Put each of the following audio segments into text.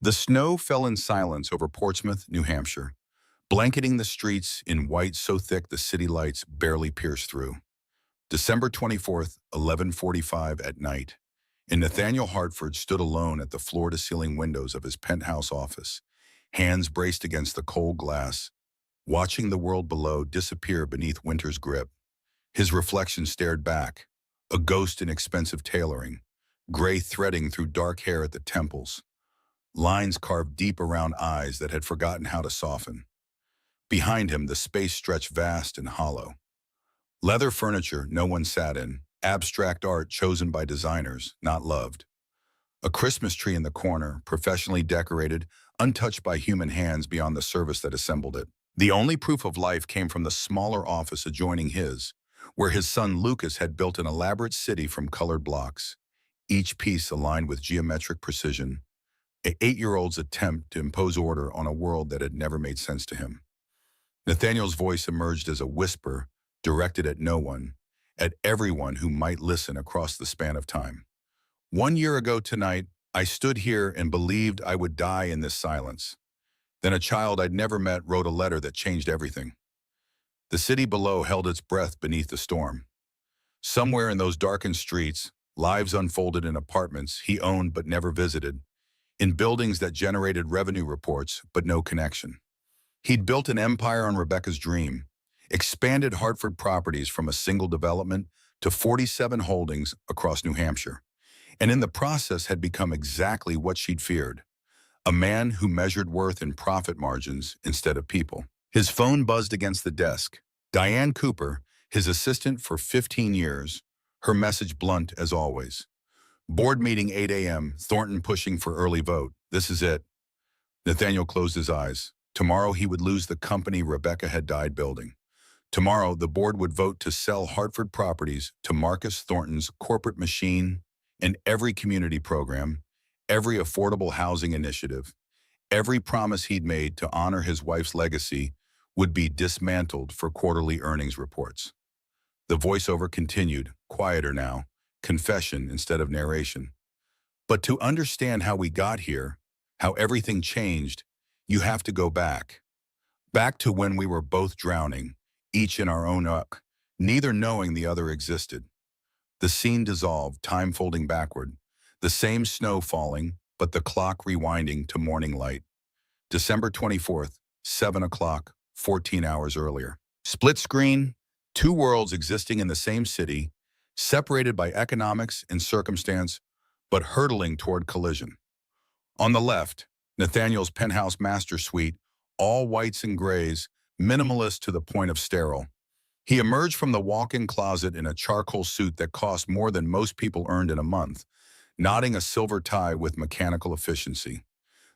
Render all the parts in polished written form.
The snow fell in silence over Portsmouth, New Hampshire, blanketing the streets in white so thick the city lights barely pierced through. December 24th, 11:45 at night, and Nathaniel Hartford stood alone at the floor-to-ceiling windows of his penthouse office, hands braced against the cold glass, watching the world below disappear beneath winter's grip. His reflection stared back, a ghost in expensive tailoring, gray threading through dark hair at the temples, lines carved deep around eyes that had forgotten how to soften. Behind him, the space stretched vast and hollow. Leather furniture no one sat in, abstract art chosen by designers, not loved. A Christmas tree in the corner, professionally decorated, untouched by human hands beyond the service that assembled it. The only proof of life came from the smaller office adjoining his, where his son Lucas had built an elaborate city from colored blocks, each piece aligned with geometric precision, an 8-year-old's attempt to impose order on a world that had never made sense to him. Nathaniel's voice emerged as a whisper, directed at no one, at everyone who might listen across the span of time. 1 year ago tonight, I stood here and believed I would die in this silence. Then a child I'd never met wrote a letter that changed everything. The city below held its breath beneath the storm. Somewhere in those darkened streets, lives unfolded in apartments he owned but never visited, in buildings that generated revenue reports but no connection. He'd built an empire on Rebecca's dream, expanded Hartford properties from a single development to 47 holdings across New Hampshire, and in the process had become exactly what she'd feared, a man who measured worth in profit margins instead of people. His phone buzzed against the desk. Diane Cooper, his assistant for 15 years, her message blunt as always. Board meeting 8 a.m., Thornton pushing for early vote. This is it. Nathaniel closed his eyes. Tomorrow he would lose the company Rebecca had died building. Tomorrow the board would vote to sell Hartford properties to Marcus Thornton's corporate machine, and every community program, every affordable housing initiative, every promise he'd made to honor his wife's legacy would be dismantled for quarterly earnings reports. The voiceover continued, quieter now, confession instead of narration. But to understand how we got here, how everything changed, you have to go back. Back to when we were both drowning, each in our own muck, neither knowing the other existed. The scene dissolved, time folding backward, the same snow falling, but the clock rewinding to morning light. December 24th, 7 o'clock, 14 hours earlier. Split screen, two worlds existing in the same city, separated by economics and circumstance, but hurtling toward collision. On the left, Nathaniel's penthouse master suite, all whites and grays, minimalist to the point of sterile. He emerged from the walk-in closet in a charcoal suit that cost more than most people earned in a month, knotting a silver tie with mechanical efficiency.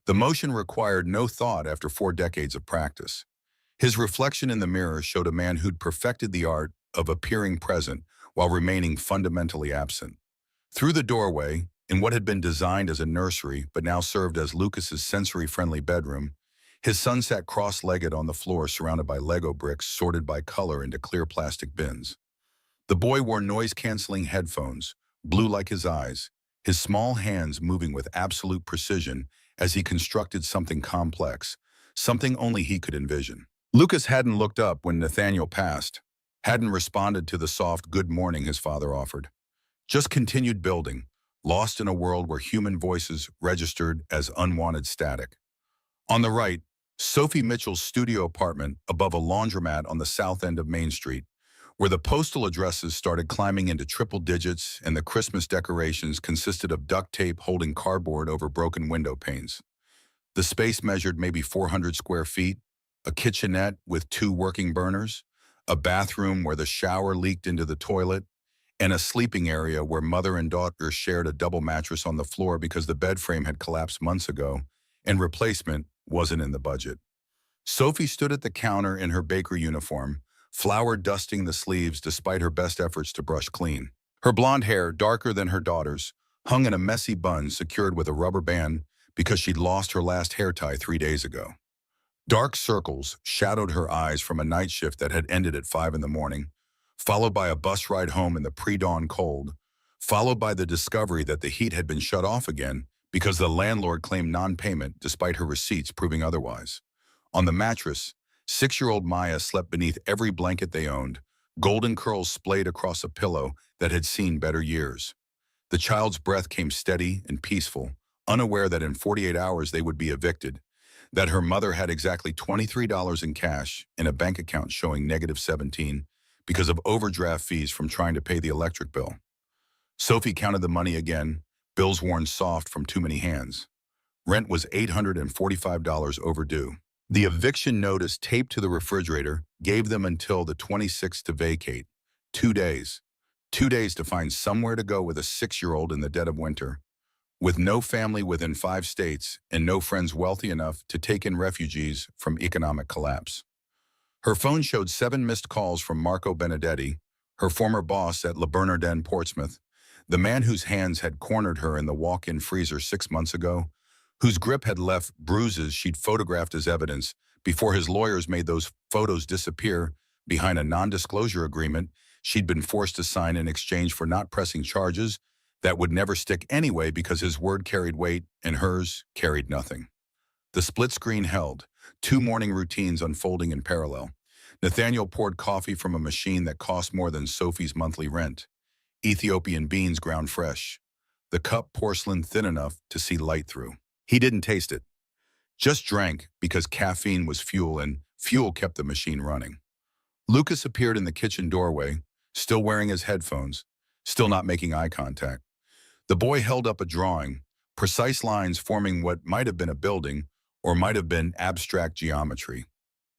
The motion required no thought after 4 decades of practice. His reflection in the mirror showed a man who'd perfected the art of appearing present while remaining fundamentally absent. Through the doorway, in what had been designed as a nursery but now served as Lucas's sensory-friendly bedroom, his son sat cross-legged on the floor surrounded by Lego bricks sorted by color into clear plastic bins. The boy wore noise-canceling headphones, blue like his eyes, his small hands moving with absolute precision as he constructed something complex, something only he could envision. Lucas hadn't looked up when Nathaniel passed, hadn't responded to the soft good morning his father offered. Just continued building, lost in a world where human voices registered as unwanted static. On the right, Sophie Mitchell's studio apartment above a laundromat on the south end of Main Street, where the postal addresses started climbing into triple digits and the Christmas decorations consisted of duct tape holding cardboard over broken window panes. The space measured maybe 400 square feet, a kitchenette with 2 working burners, a bathroom where the shower leaked into the toilet, and a sleeping area where mother and daughter shared a double mattress on the floor because the bed frame had collapsed months ago, and replacement wasn't in the budget. Sophie stood at the counter in her baker uniform, flour dusting the sleeves despite her best efforts to brush clean. Her blonde hair, darker than her daughter's, hung in a messy bun secured with a rubber band because she'd lost her last hair tie 3 days ago. Dark circles shadowed her eyes from a night shift that had ended at 5 in the morning, followed by a bus ride home in the pre-dawn cold, followed by the discovery that the heat had been shut off again because the landlord claimed non-payment despite her receipts proving otherwise. On the mattress, 6-year-old Maya slept beneath every blanket they owned, golden curls splayed across a pillow that had seen better years. The child's breath came steady and peaceful, unaware that in 48 hours they would be evicted, that her mother had exactly $23 in cash in a bank account showing -17 because of overdraft fees from trying to pay the electric bill. Sophie counted the money again, bills worn soft from too many hands. Rent was $845 overdue. The eviction notice taped to the refrigerator gave them until the 26th to vacate. 2 days. 2 days to find somewhere to go with a 6-year-old in the dead of winter. With no family within 5 states and no friends wealthy enough to take in refugees from economic collapse. Her phone showed 7 missed calls from Marco Benedetti, her former boss at Le Bernardin, Portsmouth, the man whose hands had cornered her in the walk-in freezer 6 months ago, whose grip had left bruises she'd photographed as evidence before his lawyers made those photos disappear behind a non-disclosure agreement she'd been forced to sign in exchange for not pressing charges that would never stick anyway because his word carried weight and hers carried nothing. The split screen held, 2 morning routines unfolding in parallel. Nathaniel poured coffee from a machine that cost more than Sophie's monthly rent. Ethiopian beans ground fresh. The cup porcelain thin enough to see light through. He didn't taste it. Just drank because caffeine was fuel and fuel kept the machine running. Lucas appeared in the kitchen doorway, still wearing his headphones, still not making eye contact. The boy held up a drawing, precise lines forming what might have been a building or might have been abstract geometry.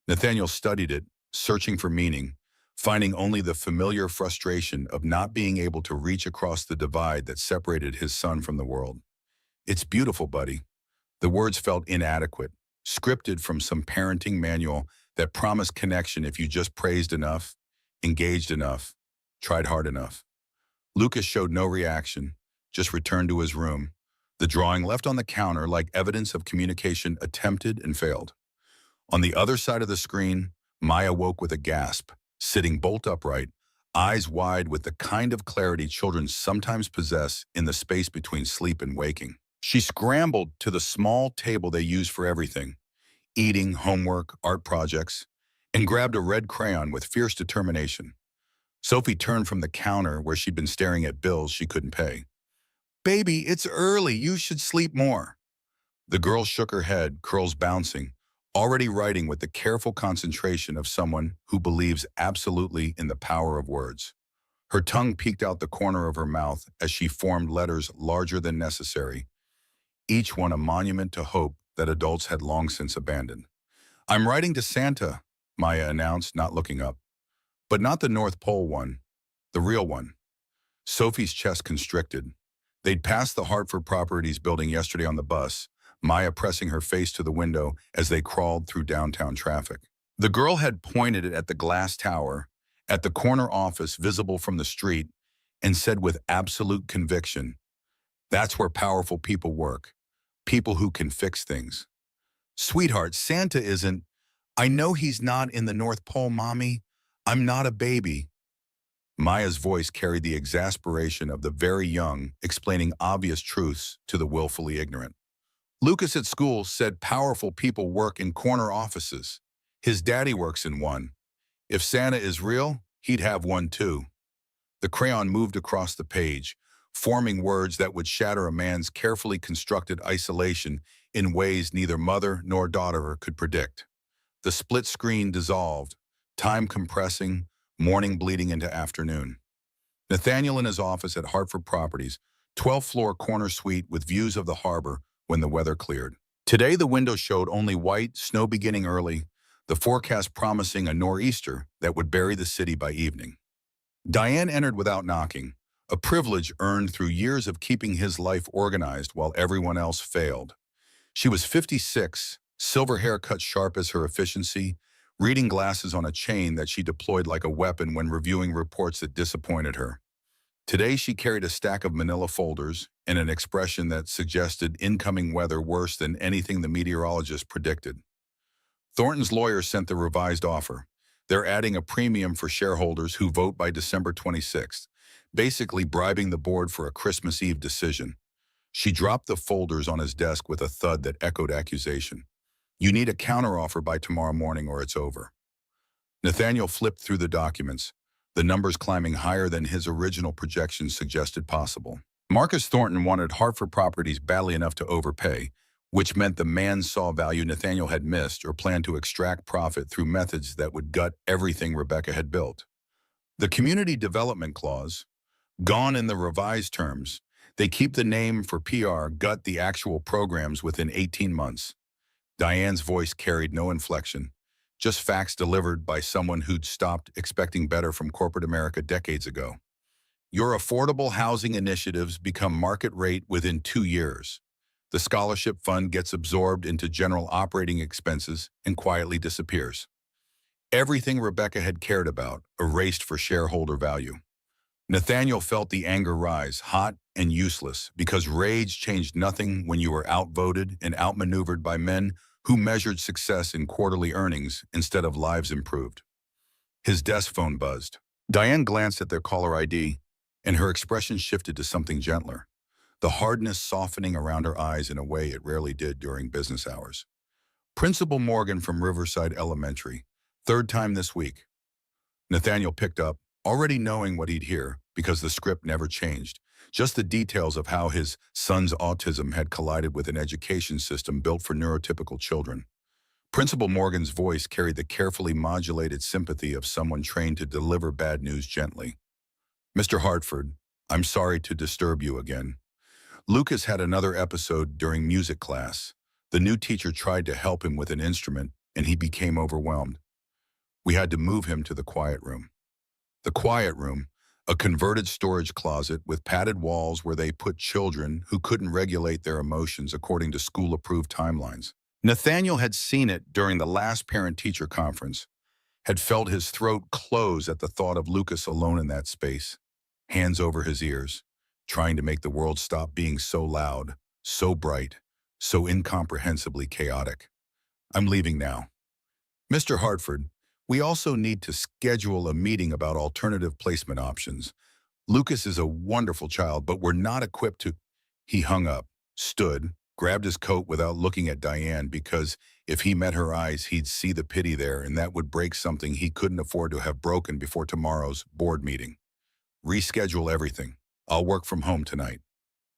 Nathaniel studied it, searching for meaning, finding only the familiar frustration of not being able to reach across the divide that separated his son from the world. "It's beautiful, buddy." The words felt inadequate, scripted from some parenting manual that promised connection if you just praised enough, engaged enough, tried hard enough. Lucas showed no reaction, just returned to his room, the drawing left on the counter like evidence of communication attempted and failed. On the other side of the screen, Maya woke with a gasp, sitting bolt upright, eyes wide with the kind of clarity children sometimes possess in the space between sleep and waking. She scrambled to the small table they use for everything, eating, homework, art projects, and grabbed a red crayon with fierce determination. Sophie turned from the counter where she'd been staring at bills she couldn't pay. "Baby, it's early. You should sleep more." The girl shook her head, curls bouncing, already writing with the careful concentration of someone who believes absolutely in the power of words. Her tongue peeked out the corner of her mouth as she formed letters larger than necessary, each one a monument to hope that adults had long since abandoned. "I'm writing to Santa," Maya announced, not looking up. "But not the North Pole one, the real one." Sophie's chest constricted. They'd passed the Hartford Properties building yesterday on the bus, Maya pressing her face to the window as they crawled through downtown traffic. The girl had pointed it at the glass tower, at the corner office visible from the street, and said with absolute conviction, "That's where powerful people work, people who can fix things." "Sweetheart, Santa isn't—" "I know he's not in the North Pole, Mommy. I'm not a baby." Maya's voice carried the exasperation of the very young, explaining obvious truths to the willfully ignorant. "Lucas at school said powerful people work in corner offices. His daddy works in one. If Santa is real, he'd have one too." The crayon moved across the page, forming words that would shatter a man's carefully constructed isolation in ways neither mother nor daughter could predict. The split screen dissolved, time compressing, morning bleeding into afternoon. Nathaniel in his office at Hartford Properties, 12th-floor corner suite with views of the harbor when the weather cleared. Today the window showed only white, snow beginning early, the forecast promising a nor'easter that would bury the city by evening. Diane entered without knocking, a privilege earned through years of keeping his life organized while everyone else failed. She was 56, silver hair cut sharp as her efficiency, reading glasses on a chain that she deployed like a weapon when reviewing reports that disappointed her. Today she carried a stack of manila folders and an expression that suggested incoming weather worse than anything the meteorologist predicted. Thornton's lawyer sent the revised offer. They're adding a premium for shareholders who vote by December 26th, basically bribing the board for a Christmas Eve decision. She dropped the folders on his desk with a thud that echoed accusation. You need a counteroffer by tomorrow morning or it's over. Nathaniel flipped through the documents, the numbers climbing higher than his original projections suggested possible. Marcus Thornton wanted Hartford properties badly enough to overpay, which meant the man saw value Nathaniel had missed or planned to extract profit through methods that would gut everything Rebecca had built. The Community Development Clause, gone in the revised terms, they keep the name for PR, gut the actual programs within 18 months. Diane's voice carried no inflection, just facts delivered by someone who'd stopped expecting better from corporate America decades ago. Your affordable housing initiatives become market rate within 2 years. The scholarship fund gets absorbed into general operating expenses and quietly disappears. Everything Rebecca had cared about, erased for shareholder value. Nathaniel felt the anger rise, hot and useless, because rage changed nothing when you were outvoted and outmaneuvered by men who measured success in quarterly earnings instead of lives improved. His desk phone buzzed. Diane glanced at their caller ID, and her expression shifted to something gentler, the hardness softening around her eyes in a way it rarely did during business hours. Principal Morgan from Riverside Elementary, third time this week. Nathaniel picked up, already knowing what he'd hear, because the script never changed, just the details of how his son's autism had collided with an education system built for neurotypical children. Principal Morgan's voice carried the carefully modulated sympathy of someone trained to deliver bad news gently. Mr. Hartford, I'm sorry to disturb you again. Lucas had another episode during music class. The new teacher tried to help him with an instrument, and he became overwhelmed. We had to move him to the quiet room. The quiet room, a converted storage closet with padded walls where they put children who couldn't regulate their emotions according to school-approved timelines. Nathaniel had seen it during the last parent-teacher conference, had felt his throat close at the thought of Lucas alone in that space, hands over his ears, trying to make the world stop being so loud, so bright, so incomprehensibly chaotic. I'm leaving now. Mr. Hartford, we also need to schedule a meeting about alternative placement options. Lucas is a wonderful child, but we're not equipped to... He hung up, stood, grabbed his coat without looking at Diane because if he met her eyes, he'd see the pity there, and that would break something he couldn't afford to have broken before tomorrow's board meeting. Reschedule everything. I'll work from home tonight.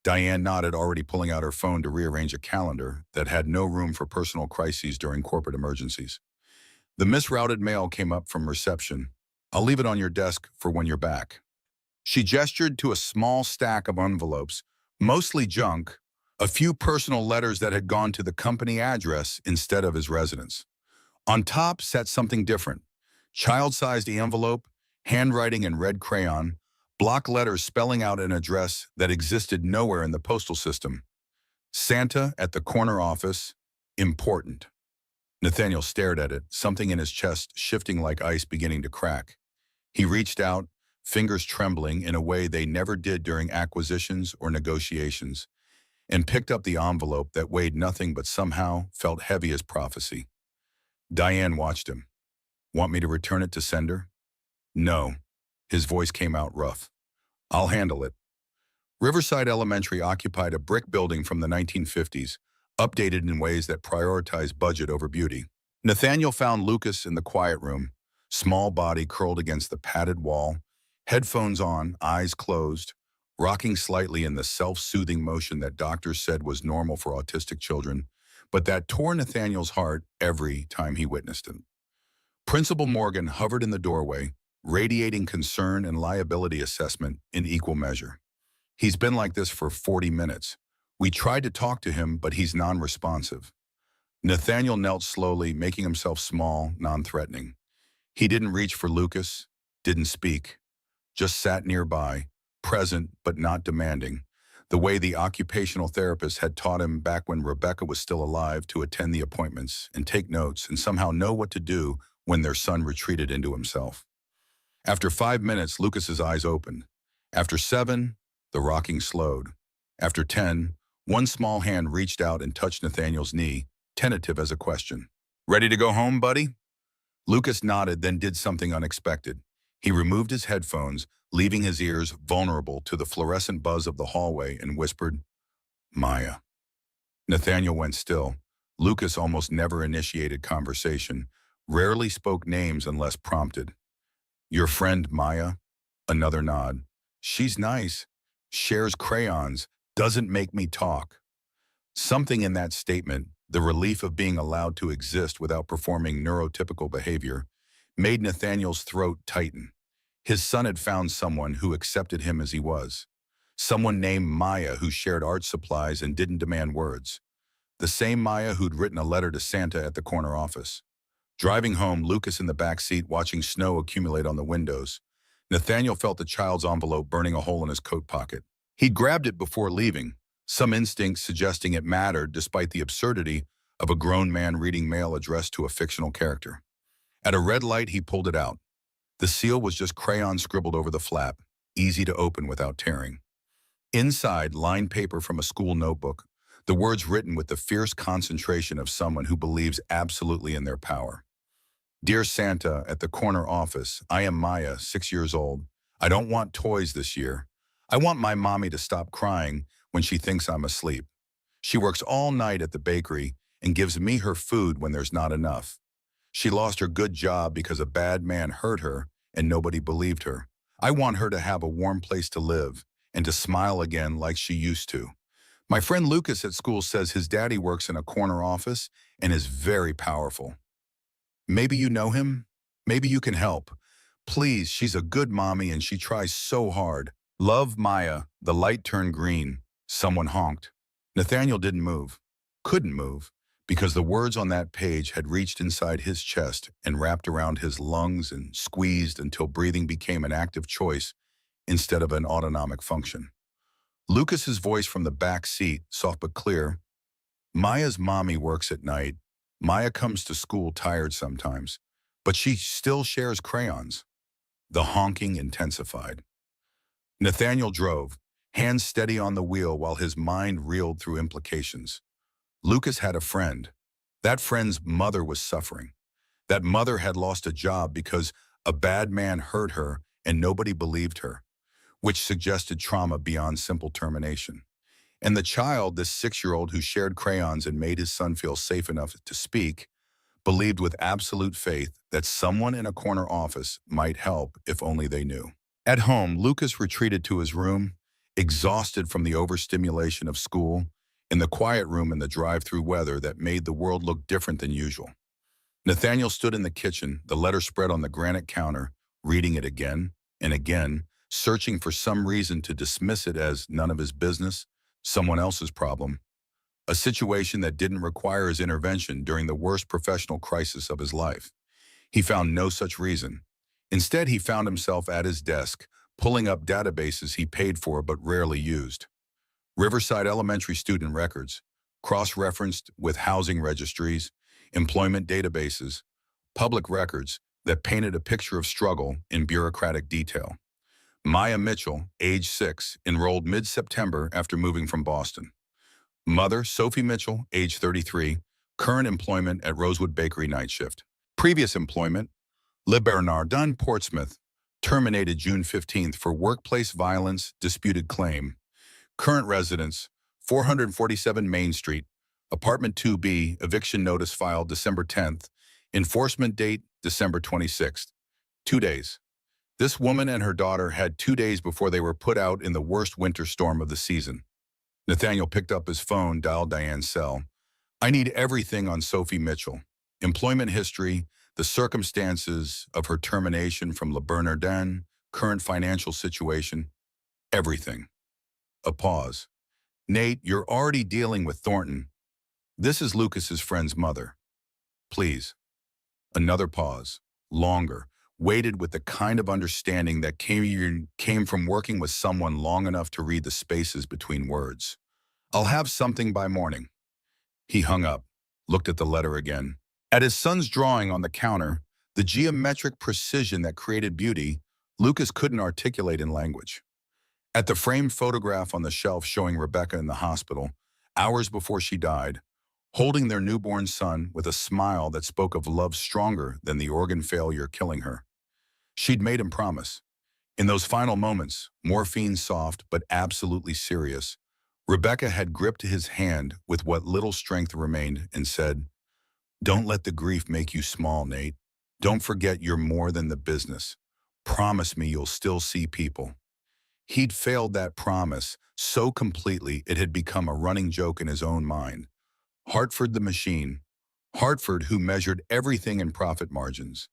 Diane nodded, already pulling out her phone to rearrange a calendar that had no room for personal crises during corporate emergencies. The misrouted mail came up from reception. I'll leave it on your desk for when you're back. She gestured to a small stack of envelopes, mostly junk, a few personal letters that had gone to the company address instead of his residence. On top sat something different. Child-sized envelope, handwriting in red crayon, block letters spelling out an address that existed nowhere in the postal system. Santa at the corner office, important. Nathaniel stared at it, something in his chest shifting like ice beginning to crack. He reached out, fingers trembling in a way they never did during acquisitions or negotiations, and picked up the envelope that weighed nothing but somehow felt heavy as prophecy. Diane watched him. Want me to return it to sender? No. His voice came out rough. I'll handle it. Riverside Elementary occupied a brick building from the 1950s, updated in ways that prioritized budget over beauty. Nathaniel found Lucas in the quiet room, small body curled against the padded wall, headphones on, eyes closed, rocking slightly in the self-soothing motion that doctors said was normal for autistic children, but that tore Nathaniel's heart every time he witnessed it. Principal Morgan hovered in the doorway, radiating concern and liability assessment in equal measure. He's been like this for 40 minutes. We tried to talk to him, but he's non-responsive. Nathaniel knelt slowly, making himself small, non-threatening. He didn't reach for Lucas, didn't speak, just sat nearby, present but not demanding, the way the occupational therapist had taught him back when Rebecca was still alive to attend the appointments and take notes and somehow know what to do when their son retreated into himself. After 5 minutes, Lucas's eyes opened. After 7, the rocking slowed. After 10, one small hand reached out and touched Nathaniel's knee, tentative as a question. Ready to go home, buddy? Lucas nodded, then did something unexpected. He removed his headphones, leaving his ears vulnerable to the fluorescent buzz of the hallway, and whispered, Maya. Nathaniel went still. Lucas almost never initiated conversation, rarely spoke names unless prompted. Your friend Maya? Another nod. She's nice. Shares crayons. Doesn't make me talk. Something in that statement, the relief of being allowed to exist without performing neurotypical behavior, made Nathaniel's throat tighten. His son had found someone who accepted him as he was. Someone named Maya who shared art supplies and didn't demand words. The same Maya who'd written a letter to Santa at the corner office. Driving home, Lucas in the back seat watching snow accumulate on the windows, Nathaniel felt the child's envelope burning a hole in his coat pocket. He grabbed it before leaving, some instinct suggesting it mattered despite the absurdity of a grown man reading mail addressed to a fictional character. At a red light, he pulled it out. The seal was just crayon scribbled over the flap, easy to open without tearing. Inside, lined paper from a school notebook, the words written with the fierce concentration of someone who believes absolutely in their power. Dear Santa, at the corner office, I am Maya, 6 years old. I don't want toys this year. I want my mommy to stop crying when she thinks I'm asleep. She works all night at the bakery and gives me her food when there's not enough. She lost her good job because a bad man hurt her and nobody believed her. I want her to have a warm place to live and to smile again like she used to. My friend Lucas at school says his daddy works in a corner office and is very powerful. Maybe you know him? Maybe you can help. Please, she's a good mommy and she tries so hard. Love, Maya. The light turned green. Someone honked. Nathaniel didn't move. Couldn't move, because the words on that page had reached inside his chest and wrapped around his lungs and squeezed until breathing became an active choice instead of an autonomic function. Lucas's voice from the back seat, soft but clear. Maya's mommy works at night. Maya comes to school tired sometimes, but she still shares crayons. The honking intensified. Nathaniel drove, hands steady on the wheel while his mind reeled through implications. Lucas had a friend. That friend's mother was suffering. That mother had lost a job because a bad man hurt her and nobody believed her, which suggested trauma beyond simple termination. And the child, this 6-year-old who shared crayons and made his son feel safe enough to speak, believed with absolute faith that someone in a corner office might help if only they knew. At home, Lucas retreated to his room, exhausted from the overstimulation of school, in the quiet room in the drive-through weather that made the world look different than usual. Nathaniel stood in the kitchen, the letter spread on the granite counter, reading it again and again, searching for some reason to dismiss it as none of his business, someone else's problem, a situation that didn't require his intervention during the worst professional crisis of his life. He found no such reason. Instead, he found himself at his desk, pulling up databases he paid for but rarely used. Riverside Elementary student records, cross-referenced with housing registries, employment databases, public records that painted a picture of struggle in bureaucratic detail. Maya Mitchell, age 6, enrolled mid-September after moving from Boston. Mother, Sophie Mitchell, age 33, current employment at Rosewood Bakery night shift. Previous employment, Le Bernardin, Portsmouth, terminated June 15th for workplace violence, disputed claim. Current residence, 447 Main Street, apartment 2B, eviction notice filed December 10th, enforcement date December 26th. 2 days. This woman and her daughter had 2 days before they were put out in the worst winter storm of the season. Nathaniel picked up his phone, dialed Diane's cell. I need everything on Sophie Mitchell. Employment history, the circumstances of her termination from Le Bernardin, current financial situation, everything. A pause. Nate, you're already dealing with Thornton. This is Lucas's friend's mother. Please. Another pause. Longer. Waited with the kind of understanding that came from working with someone long enough to read the spaces between words. I'll have something by morning. He hung up, looked at the letter again. At his son's drawing on the counter, the geometric precision that created beauty, Lucas couldn't articulate in language. At the framed photograph on the shelf showing Rebecca in the hospital, hours before she died, holding their newborn son with a smile that spoke of love stronger than the organ failure killing her. She'd made him promise. In those final moments, morphine soft but absolutely serious, Rebecca had gripped his hand with what little strength remained and said, "Don't let the grief make you small, Nate. Don't forget you're more than the business. Promise me you'll still see people." He'd failed that promise so completely it had become a running joke in his own mind. Hartford the machine. Hartford who measured everything in profit margins.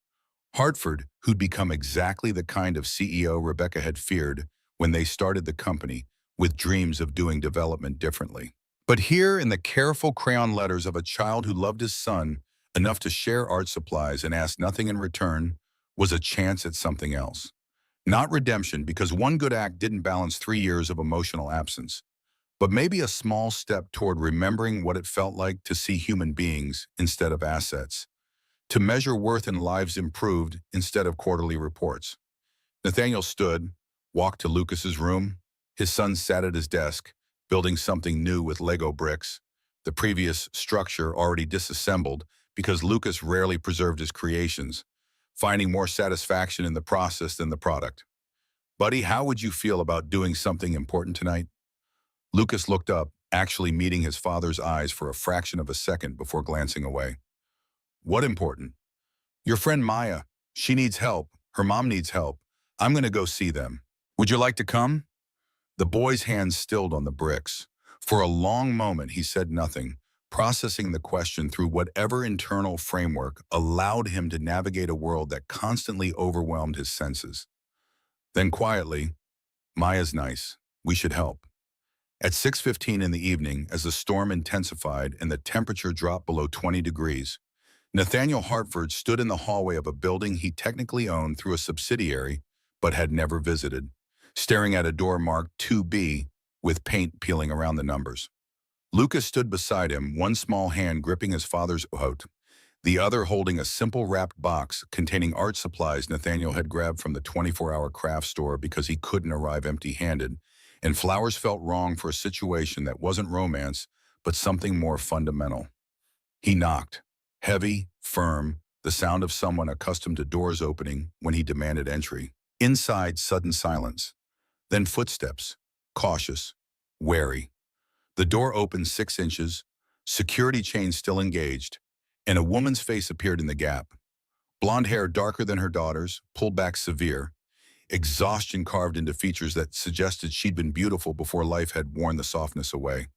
Hartford who'd become exactly the kind of CEO Rebecca had feared when they started the company, with dreams of doing development differently. But here in the careful crayon letters of a child who loved his son enough to share art supplies and ask nothing in return was a chance at something else. Not redemption, because one good act didn't balance 3 years of emotional absence, but maybe a small step toward remembering what it felt like to see human beings instead of assets, to measure worth in lives improved instead of quarterly reports. Nathaniel stood, walked to Lucas's room. His son sat at his desk, building something new with Lego bricks, the previous structure already disassembled because Lucas rarely preserved his creations, finding more satisfaction in the process than the product. "Buddy, how would you feel about doing something important tonight?" Lucas looked up, actually meeting his father's eyes for a fraction of a second before glancing away. "What important?" "Your friend Maya. She needs help. Her mom needs help. I'm going to go see them. Would you like to come?" The boy's hands stilled on the bricks. For a long moment, he said nothing, processing the question through whatever internal framework allowed him to navigate a world that constantly overwhelmed his senses. Then quietly, "Maya's nice. We should help." At 6:15 in the evening, as the storm intensified and the temperature dropped below 20 degrees, Nathaniel Hartford stood in the hallway of a building he technically owned through a subsidiary but had never visited, staring at a door marked 2B with paint peeling around the numbers. Lucas stood beside him, one small hand gripping his father's coat, the other holding a simple wrapped box containing art supplies Nathaniel had grabbed from the 24-hour craft store because he couldn't arrive empty-handed, and flowers felt wrong for a situation that wasn't romance but something more fundamental. He knocked. Heavy, firm, the sound of someone accustomed to doors opening when he demanded entry. Inside, sudden silence. Then footsteps, cautious, wary. The door opened 6 inches, security chains still engaged, and a woman's face appeared in the gap. Blonde hair darker than her daughter's, pulled back severe, exhaustion carved into features that suggested she'd been beautiful before life had worn the softness away.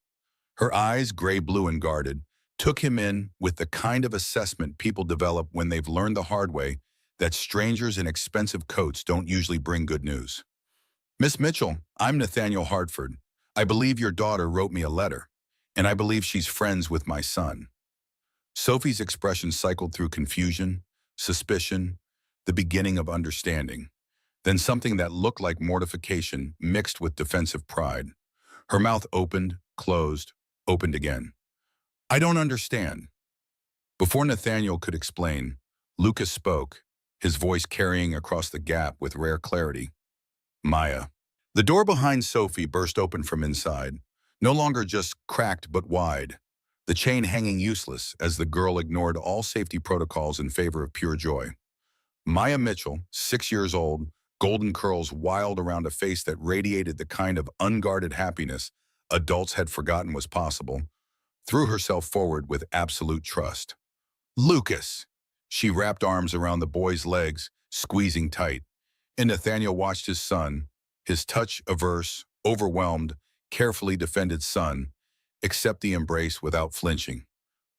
Her eyes, gray-blue and guarded, took him in with the kind of assessment people develop when they've learned the hard way that strangers in expensive coats don't usually bring good news. "Miss Mitchell, I'm Nathaniel Hartford. I believe your daughter wrote me a letter, and I believe she's friends with my son." Sophie's expression cycled through confusion, suspicion, the beginning of understanding, then something that looked like mortification mixed with defensive pride. Her mouth opened, closed, opened again. "I don't understand." Before Nathaniel could explain, Lucas spoke, his voice carrying across the gap with rare clarity. "Maya." The door behind Sophie burst open from inside, no longer just cracked but wide, the chain hanging useless as the girl ignored all safety protocols in favor of pure joy. Maya Mitchell, 6 years old, golden curls wild around a face that radiated the kind of unguarded happiness adults had forgotten was possible, threw herself forward with absolute trust. "Lucas!" She wrapped arms around the boy's legs, squeezing tight, and Nathaniel watched his son, his touch-averse, overwhelmed, carefully defended son, accept the embrace without flinching,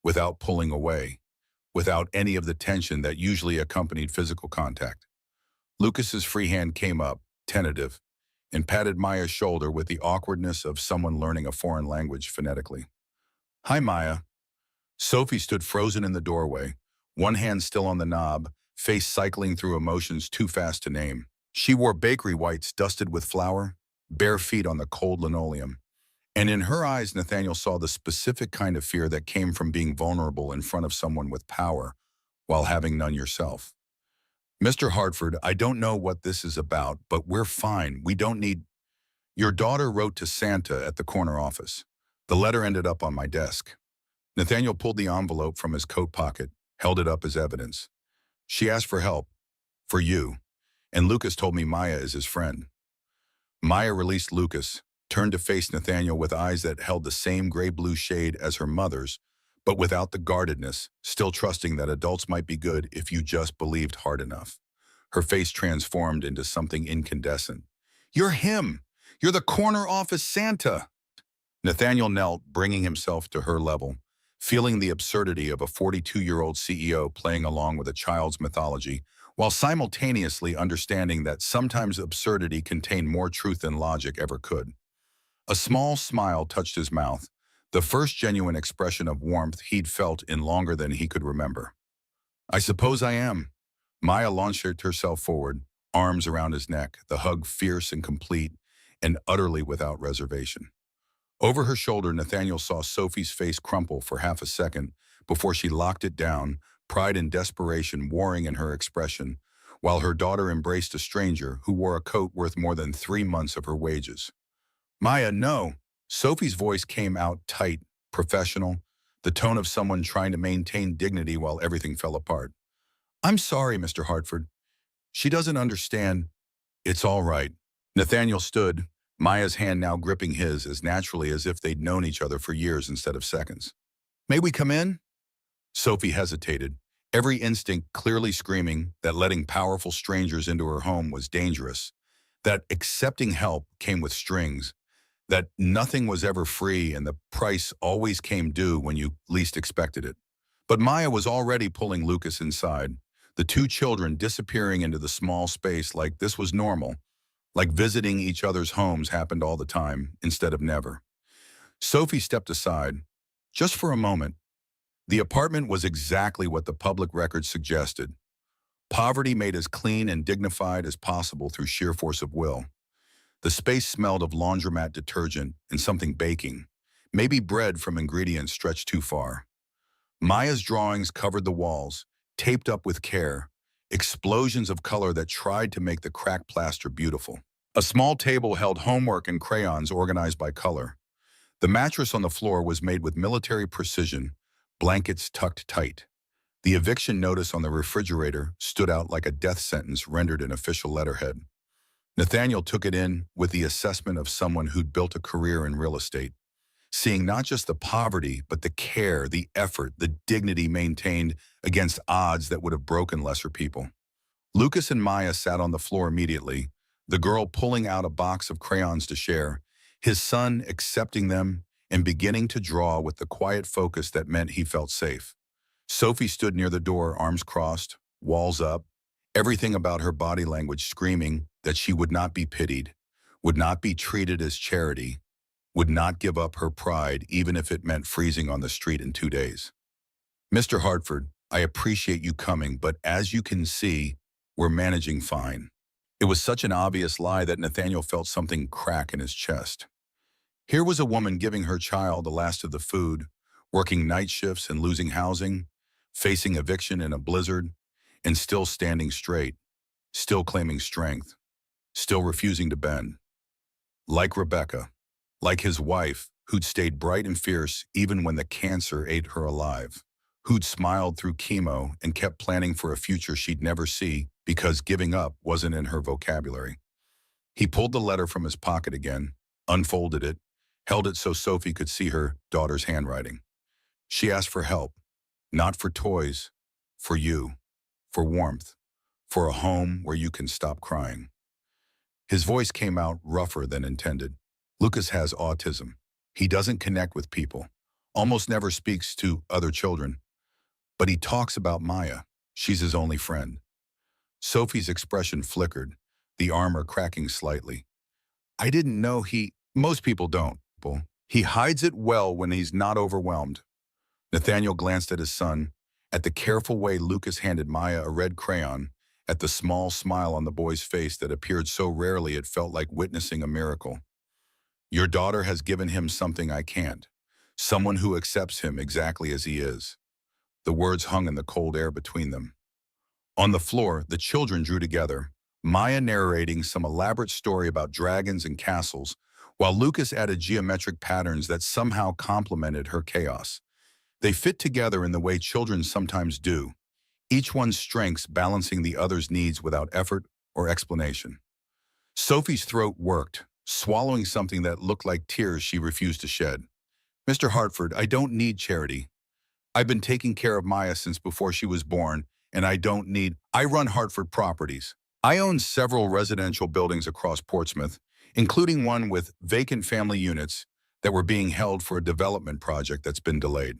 without pulling away, without any of the tension that usually accompanied physical contact. Lucas's free hand came up, tentative, and patted Maya's shoulder with the awkwardness of someone learning a foreign language phonetically. "Hi, Maya." Sophie stood frozen in the doorway, one hand still on the knob, face cycling through emotions too fast to name. She wore bakery whites dusted with flour, bare feet on the cold linoleum. And in her eyes, Nathaniel saw the specific kind of fear that came from being vulnerable in front of someone with power while having none yourself. "Mr. Hartford, I don't know what this is about, but we're fine. We don't need—" "Your daughter wrote to Santa at the corner office. The letter ended up on my desk." Nathaniel pulled the envelope from his coat pocket, held it up as evidence. "She asked for help. For you. And Lucas told me Maya is his friend." Maya released Lucas, turned to face Nathaniel with eyes that held the same gray-blue shade as her mother's, but without the guardedness, still trusting that adults might be good if you just believed hard enough. Her face transformed into something incandescent. "You're him! You're the corner office Santa!" Nathaniel knelt, bringing himself to her level, feeling the absurdity of a 42-year-old CEO playing along with a child's mythology, while simultaneously understanding that sometimes absurdity contained more truth than logic ever could. A small smile touched his mouth, the first genuine expression of warmth he'd felt in longer than he could remember. "I suppose I am." Maya launched herself forward, arms around his neck, the hug fierce and complete, and utterly without reservation. Over her shoulder, Nathaniel saw Sophie's face crumple for half a second before she locked it down, pride and desperation warring in her expression, while her daughter embraced a stranger who wore a coat worth more than 3 months of her wages. "Maya, no." Sophie's voice came out tight, professional, the tone of someone trying to maintain dignity while everything fell apart. "I'm sorry, Mr. Hartford. She doesn't understand." "It's all right." Nathaniel stood, Maya's hand now gripping his as naturally as if they'd known each other for years instead of seconds. "May we come in?" Sophie hesitated, every instinct clearly screaming that letting powerful strangers into her home was dangerous, that accepting help came with strings, that nothing was ever free and the price always came due when you least expected it. But Maya was already pulling Lucas inside, the two children disappearing into the small space like this was normal, like visiting each other's homes happened all the time instead of never. Sophie stepped aside. Just for a moment. The apartment was exactly what the public record suggested. Poverty made as clean and dignified as possible through sheer force of will. The space smelled of laundromat detergent and something baking, maybe bread from ingredients stretched too far. Maya's drawings covered the walls, taped up with care, explosions of color that tried to make the cracked plaster beautiful. A small table held homework and crayons organized by color. The mattress on the floor was made with military precision, blankets tucked tight. The eviction notice on the refrigerator stood out like a death sentence rendered in official letterhead. Nathaniel took it in with the assessment of someone who'd built a career in real estate, seeing not just the poverty, but the care, the effort, the dignity maintained against odds that would have broken lesser people. Lucas and Maya sat on the floor immediately, the girl pulling out a box of crayons to share, his son accepting them and beginning to draw with the quiet focus that meant he felt safe. Sophie stood near the door, arms crossed, walls up, everything about her body language screaming that she would not be pitied, would not be treated as charity, would not give up her pride even if it meant freezing on the street in 2 days. "Mr. Hartford, I appreciate you coming, but as you can see, we're managing fine." It was such an obvious lie that Nathaniel felt something crack in his chest. Here was a woman giving her child the last of the food, working night shifts and losing housing, facing eviction in a blizzard, and still standing straight, still claiming strength, still refusing to bend. Like Rebecca, like his wife, who'd stayed bright and fierce even when the cancer ate her alive, who'd smiled through chemo and kept planning for a future she'd never see because giving up wasn't in her vocabulary. He pulled the letter from his pocket again, unfolded it, held it so Sophie could see her daughter's handwriting. She asked for help, not for toys, for you, for warmth, for a home where you can stop crying. His voice came out rougher than intended. Lucas has autism. He doesn't connect with people, almost never speaks to other children, but he talks about Maya. She's his only friend. Sophie's expression flickered, the armor cracking slightly. "I didn't know most people don't. He hides it well when he's not overwhelmed." Nathaniel glanced at his son, at the careful way Lucas handed Maya a red crayon, at the small smile on the boy's face that appeared so rarely it felt like witnessing a miracle. "Your daughter has given him something I can't. Someone who accepts him exactly as he is." The words hung in the cold air between them. On the floor, the children drew together, Maya narrating some elaborate story about dragons and castles, while Lucas added geometric patterns that somehow complemented her chaos. They fit together in the way children sometimes do, each one's strengths balancing the other's needs without effort or explanation. Sophie's throat worked, swallowing something that looked like tears she refused to shed. Mr. Hartford, I don't need charity. I've been taking care of Maya since before she was born, and I run Hartford Properties. I own several residential buildings across Portsmouth, including one with vacant family units that were being held for a development project that's been delayed.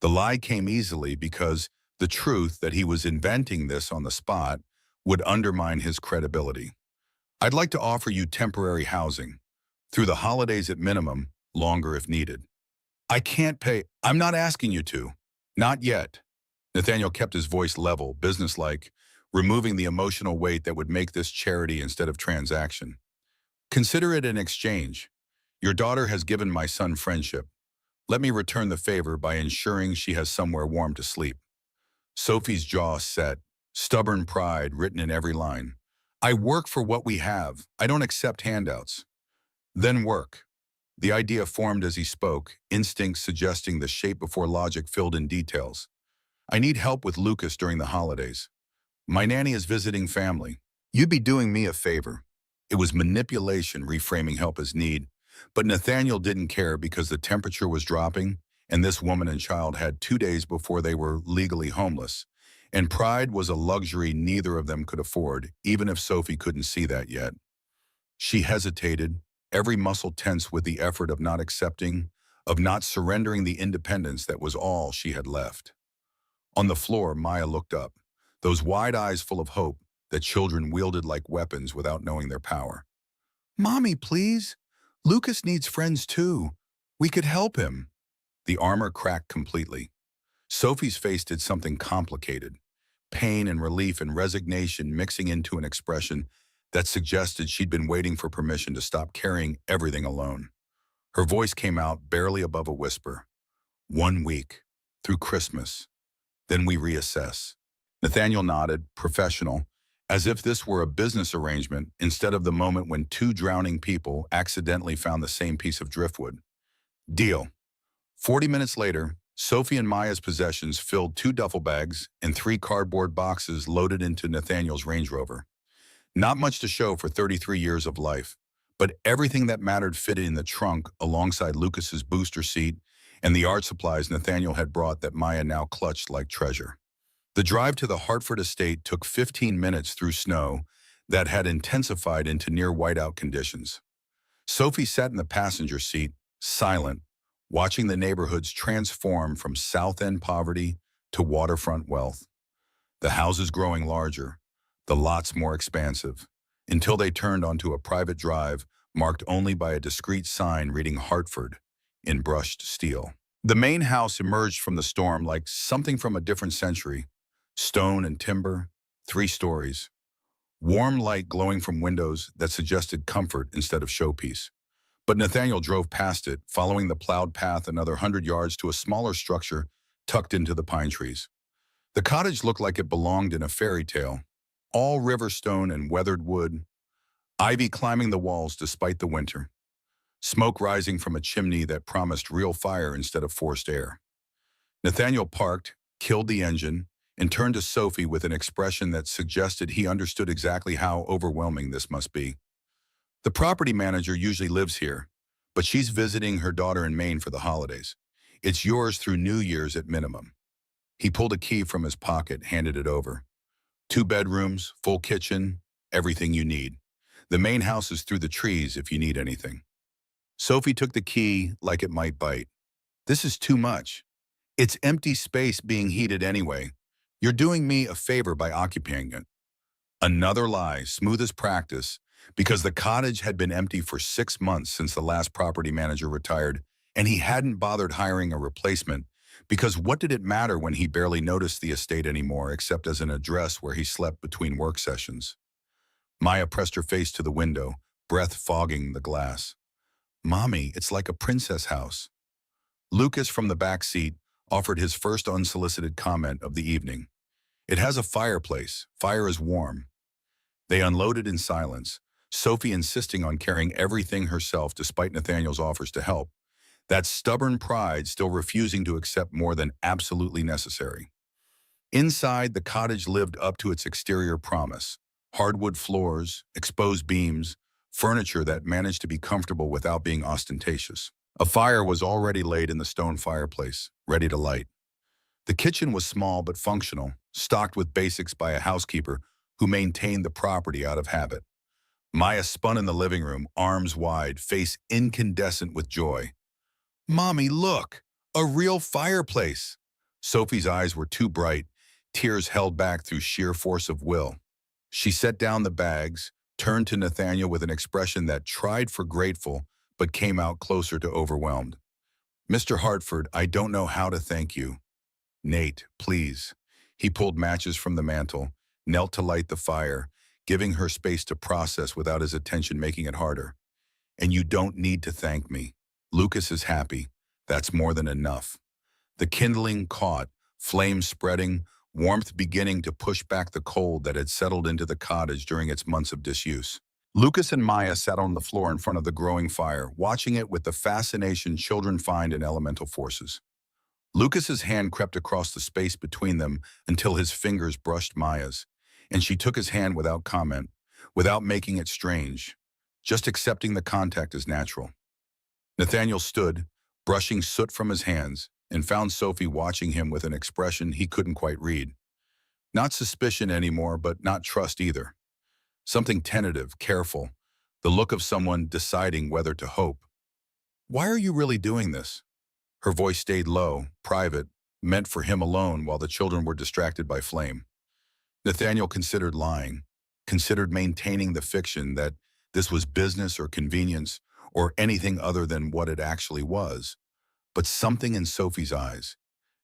The lie came easily because the truth that he was inventing this on the spot would undermine his credibility. I'd like to offer you temporary housing, through the holidays at minimum, longer if needed. I can't pay. I'm not asking you to. Not yet. Nathaniel kept his voice level, businesslike, removing the emotional weight that would make this charity instead of transaction. Consider it an exchange. Your daughter has given my son friendship. Let me return the favor by ensuring she has somewhere warm to sleep. Sophie's jaw set, stubborn pride written in every line. I work for what we have. I don't accept handouts. Then work. The idea formed as he spoke, instinct suggesting the shape before logic filled in details. I need help with Lucas during the holidays. My nanny is visiting family. You'd be doing me a favor. It was manipulation reframing help as need, but Nathaniel didn't care because the temperature was dropping and this woman and child had 2 days before they were legally homeless. And pride was a luxury neither of them could afford, even if Sophie couldn't see that yet. She hesitated, every muscle tense with the effort of not accepting, of not surrendering the independence that was all she had left. On the floor, Maya looked up, those wide eyes full of hope that children wielded like weapons without knowing their power. Mommy, please. Lucas needs friends too. We could help him. The armor cracked completely. Sophie's face did something complicated, pain and relief and resignation mixing into an expression that suggested she'd been waiting for permission to stop carrying everything alone. Her voice came out barely above a whisper. 1 week, through Christmas. Then we reassess. Nathaniel nodded, professional, as if this were a business arrangement instead of the moment when 2 drowning people accidentally found the same piece of driftwood. Deal. 40 minutes later, Sophie and Maya's possessions filled 2 duffel bags and 3 cardboard boxes loaded into Nathaniel's Range Rover. Not much to show for 33 years of life, but everything that mattered fitted in the trunk alongside Lucas's booster seat and the art supplies Nathaniel had brought that Maya now clutched like treasure. The drive to the Hartford estate took 15 minutes through snow that had intensified into near whiteout conditions. Sophie sat in the passenger seat, silent, watching the neighborhoods transform from South End poverty to waterfront wealth. The houses growing larger, the lots more expansive, until they turned onto a private drive marked only by a discreet sign reading Hartford in brushed steel. The main house emerged from the storm like something from a different century. Stone and timber, 3 stories. Warm light glowing from windows that suggested comfort instead of showpiece. But Nathaniel drove past it, following the plowed path another 100 yards to a smaller structure tucked into the pine trees. The cottage looked like it belonged in a fairy tale, all river stone and weathered wood, ivy climbing the walls despite the winter, smoke rising from a chimney that promised real fire instead of forced air. Nathaniel parked, killed the engine, and turned to Sophie with an expression that suggested he understood exactly how overwhelming this must be. The property manager usually lives here, but she's visiting her daughter in Maine for the holidays. It's yours through New Year's at minimum. He pulled a key from his pocket, handed it over. 2 bedrooms, full kitchen, everything you need. The main house is through the trees if you need anything. Sophie took the key like it might bite. This is too much. It's empty space being heated anyway. You're doing me a favor by occupying it. Another lie, smooth as practice, because the cottage had been empty for 6 months since the last property manager retired, and he hadn't bothered hiring a replacement, because what did it matter when he barely noticed the estate anymore except as an address where he slept between work sessions? Maya pressed her face to the window, breath fogging the glass. Mommy, it's like a princess house. Lucas from the back seat offered his first unsolicited comment of the evening. It has a fireplace. Fire is warm. They unloaded in silence, Sophie insisting on carrying everything herself despite Nathaniel's offers to help, that stubborn pride still refusing to accept more than absolutely necessary. Inside, the cottage lived up to its exterior promise. Hardwood floors, exposed beams, furniture that managed to be comfortable without being ostentatious. A fire was already laid in the stone fireplace, ready to light. The kitchen was small but functional, stocked with basics by a housekeeper who maintained the property out of habit. Maya spun in the living room, arms wide, face incandescent with joy. "Mommy, look! A real fireplace!" Sophie's eyes were too bright, tears held back through sheer force of will. She set down the bags, turned to Nathaniel with an expression that tried for grateful but came out closer to overwhelmed. "Mr. Hartford, I don't know how to thank you." "Nate, please." He pulled matches from the mantel, knelt to light the fire, giving her space to process without his attention making it harder. "And you don't need to thank me. Lucas is happy. That's more than enough." The kindling caught, flames spreading, warmth beginning to push back the cold that had settled into the cottage during its months of disuse. Lucas and Maya sat on the floor in front of the growing fire, watching it with the fascination children find in elemental forces. Lucas's hand crept across the space between them until his fingers brushed Maya's, and she took his hand without comment, without making it strange, just accepting the contact as natural. Nathaniel stood, brushing soot from his hands, and found Sophie watching him with an expression he couldn't quite read. Not suspicion anymore, but not trust either. Something tentative, careful, the look of someone deciding whether to hope. "Why are you really doing this?" Her voice stayed low, private, meant for him alone while the children were distracted by flame. Nathaniel considered lying, considered maintaining the fiction that this was business or convenience or anything other than what it actually was. But something in Sophie's eyes,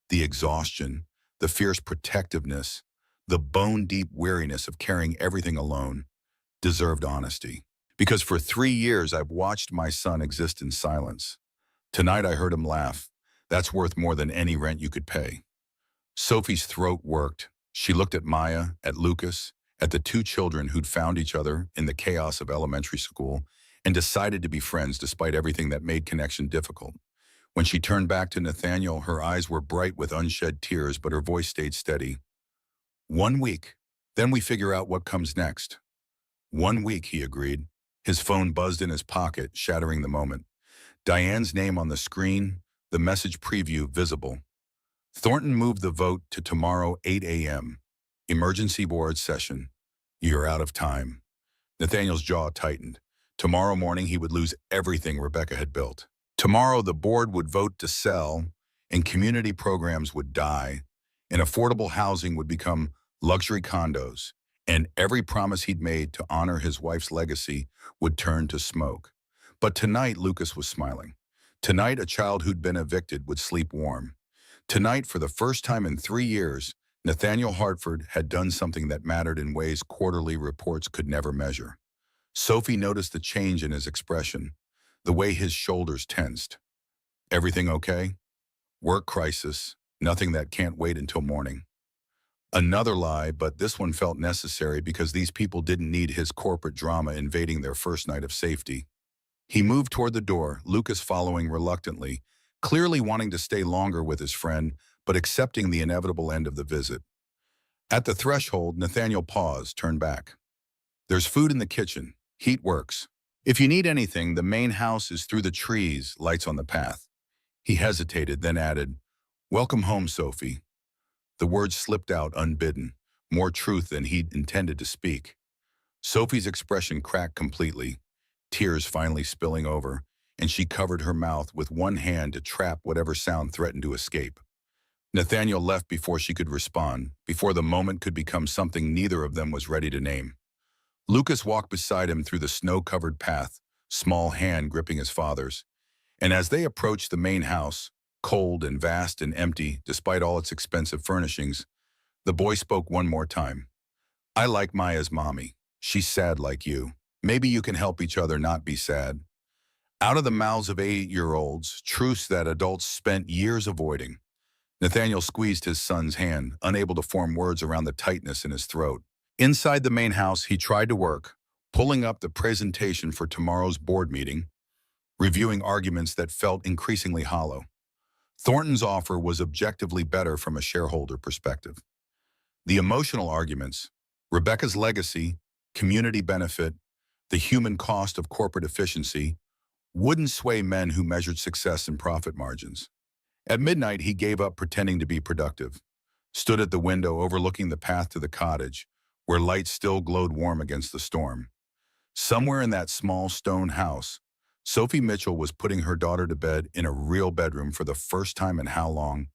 the exhaustion, the fierce protectiveness, the bone-deep weariness of carrying everything alone, deserved honesty. Because for 3 years I've watched my son exist in silence. Tonight I heard him laugh. That's worth more than any rent you could pay. Sophie's throat worked. She looked at Maya, at Lucas, at the two children who'd found each other in the chaos of elementary school and decided to be friends despite everything that made connection difficult. When she turned back to Nathaniel, her eyes were bright with unshed tears, but her voice stayed steady. "1 week. Then we figure out what comes next." 1 week, he agreed. His phone buzzed in his pocket, shattering the moment. Diane's name on the screen, the message preview visible. Thornton moved the vote to tomorrow, 8 a.m. Emergency board session. "You're out of time." Nathaniel's jaw tightened. Tomorrow morning he would lose everything Rebecca had built. Tomorrow the board would vote to sell, and community programs would die, and affordable housing would become luxury condos, and every promise he'd made to honor his wife's legacy would turn to smoke. But tonight Lucas was smiling. Tonight a child who'd been evicted would sleep warm. Tonight, for the first time in 3 years, Nathaniel Hartford had done something that mattered in ways quarterly reports could never measure. Sophie noticed the change in his expression, the way his shoulders tensed. "Everything okay?" "Work crisis. Nothing that can't wait until morning." Another lie, but this one felt necessary because these people didn't need his corporate drama invading their first night of safety. He moved toward the door, Lucas following reluctantly, clearly wanting to stay longer with his friend, but accepting the inevitable end of the visit. At the threshold, Nathaniel paused, turned back. "There's food in the kitchen. Heat works. If you need anything, the main house is through the trees, lights on the path." He hesitated, then added, "Welcome home, Sophie." The words slipped out unbidden, more truth than he'd intended to speak. Sophie's expression cracked completely, tears finally spilling over, and she covered her mouth with one hand to trap whatever sound threatened to escape. Nathaniel left before she could respond, before the moment could become something neither of them was ready to name. Lucas walked beside him through the snow-covered path, small hand gripping his father's. And as they approached the main house, cold and vast and empty despite all its expensive furnishings, the boy spoke one more time. "I like Maya's mommy. She's sad like you. Maybe you can help each other not be sad." Out of the mouths of 8-year-olds, truths that adults spent years avoiding. Nathaniel squeezed his son's hand, unable to form words around the tightness in his throat. Inside the main house, he tried to work, pulling up the presentation for tomorrow's board meeting, reviewing arguments that felt increasingly hollow. Thornton's offer was objectively better from a shareholder perspective. The emotional arguments, Rebecca's legacy, community benefit, The human cost of corporate efficiency wouldn't sway men who measured success in profit margins. At midnight, he gave up pretending to be productive, stood at the window overlooking the path to the cottage, where lights still glowed warm against the storm. Somewhere in that small stone house, Sophie Mitchell was putting her daughter to bed in a real bedroom for the first time in how long?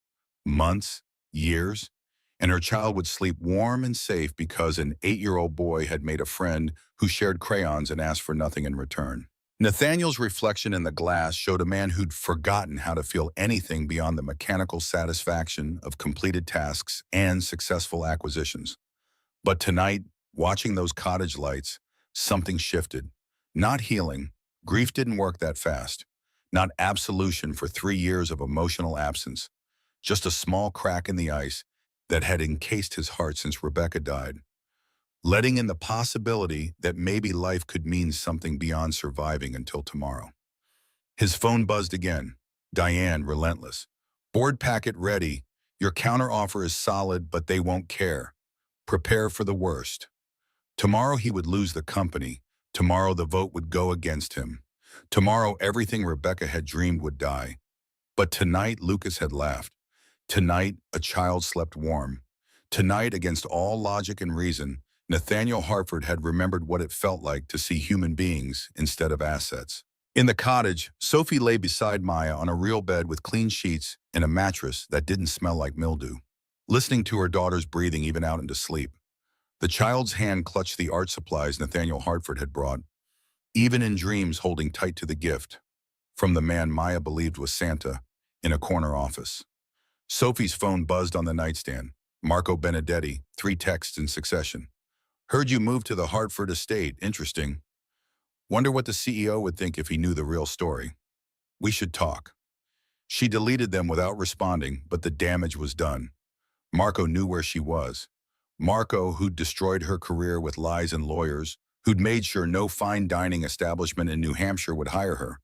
Months? Years? And her child would sleep warm and safe because an 8-year-old boy had made a friend who shared crayons and asked for nothing in return. Nathaniel's reflection in the glass showed a man who'd forgotten how to feel anything beyond the mechanical satisfaction of completed tasks and successful acquisitions. But tonight, watching those cottage lights, something shifted. Not healing. Grief didn't work that fast. Not absolution for 3 years of emotional absence. Just a small crack in the ice that had encased his heart since Rebecca died, letting in the possibility that maybe life could mean something beyond surviving until tomorrow. His phone buzzed again. Diane, relentless. Board packet ready. Your counteroffer is solid, but they won't care. Prepare for the worst. Tomorrow he would lose the company. Tomorrow the vote would go against him. Tomorrow everything Rebecca had dreamed would die. But tonight Lucas had laughed. Tonight a child slept warm. Tonight, against all logic and reason, Nathaniel Hartford had remembered what it felt like to see human beings instead of assets. In the cottage, Sophie lay beside Maya on a real bed with clean sheets and a mattress that didn't smell like mildew, listening to her daughter's breathing even out into sleep. The child's hand clutched the art supplies Nathaniel Hartford had brought, even in dreams holding tight to the gift from the man Maya believed was Santa in a corner office. Sophie's phone buzzed on the nightstand. Marco Benedetti, 3 texts in succession. Heard you moved to the Hartford estate. Interesting. Wonder what the CEO would think if he knew the real story. We should talk. She deleted them without responding, but the damage was done. Marco knew where she was. Marco, who'd destroyed her career with lies and lawyers, who'd made sure no fine dining establishment in New Hampshire would hire her,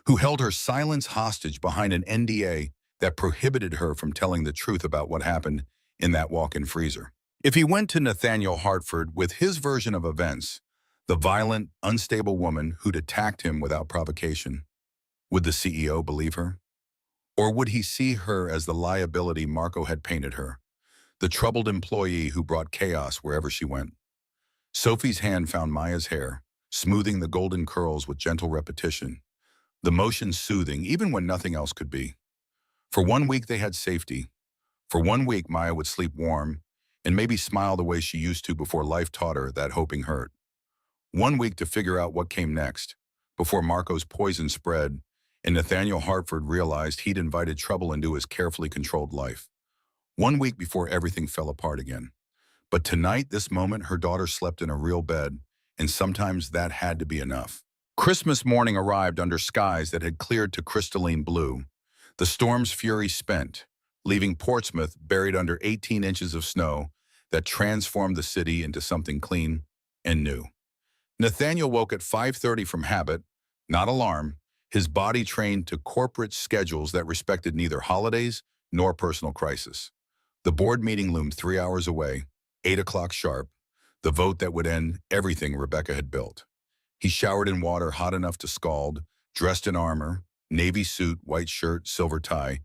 who held her silence hostage behind an NDA that prohibited her from telling the truth about what happened in that walk-in freezer. If he went to Nathaniel Hartford with his version of events, the violent, unstable woman who'd attacked him without provocation, would the CEO believe her? Or would he see her as the liability Marco had painted her, the troubled employee who brought chaos wherever she went? Sophie's hand found Maya's hair, smoothing the golden curls with gentle repetition, the motion soothing even when nothing else could be. For 1 week they had safety. For 1 week Maya would sleep warm and maybe smile the way she used to before life taught her that hoping hurt. 1 week to figure out what came next, before Marco's poison spread and Nathaniel Hartford realized he'd invited trouble into his carefully controlled life. 1 week before everything fell apart again. But tonight, this moment, her daughter slept in a real bed, and sometimes that had to be enough. Christmas morning arrived under skies that had cleared to crystalline blue. The storm's fury spent, leaving Portsmouth buried under 18 inches of snow that transformed the city into something clean and new. Nathaniel woke at 5:30 from habit, not alarm, his body trained to corporate schedules that respected neither holidays nor personal crisis. The board meeting loomed 3 hours away, 8 o'clock sharp, the vote that would end everything Rebecca had built. He showered in water hot enough to scald, dressed in armor, navy suit, white shirt, silver tie,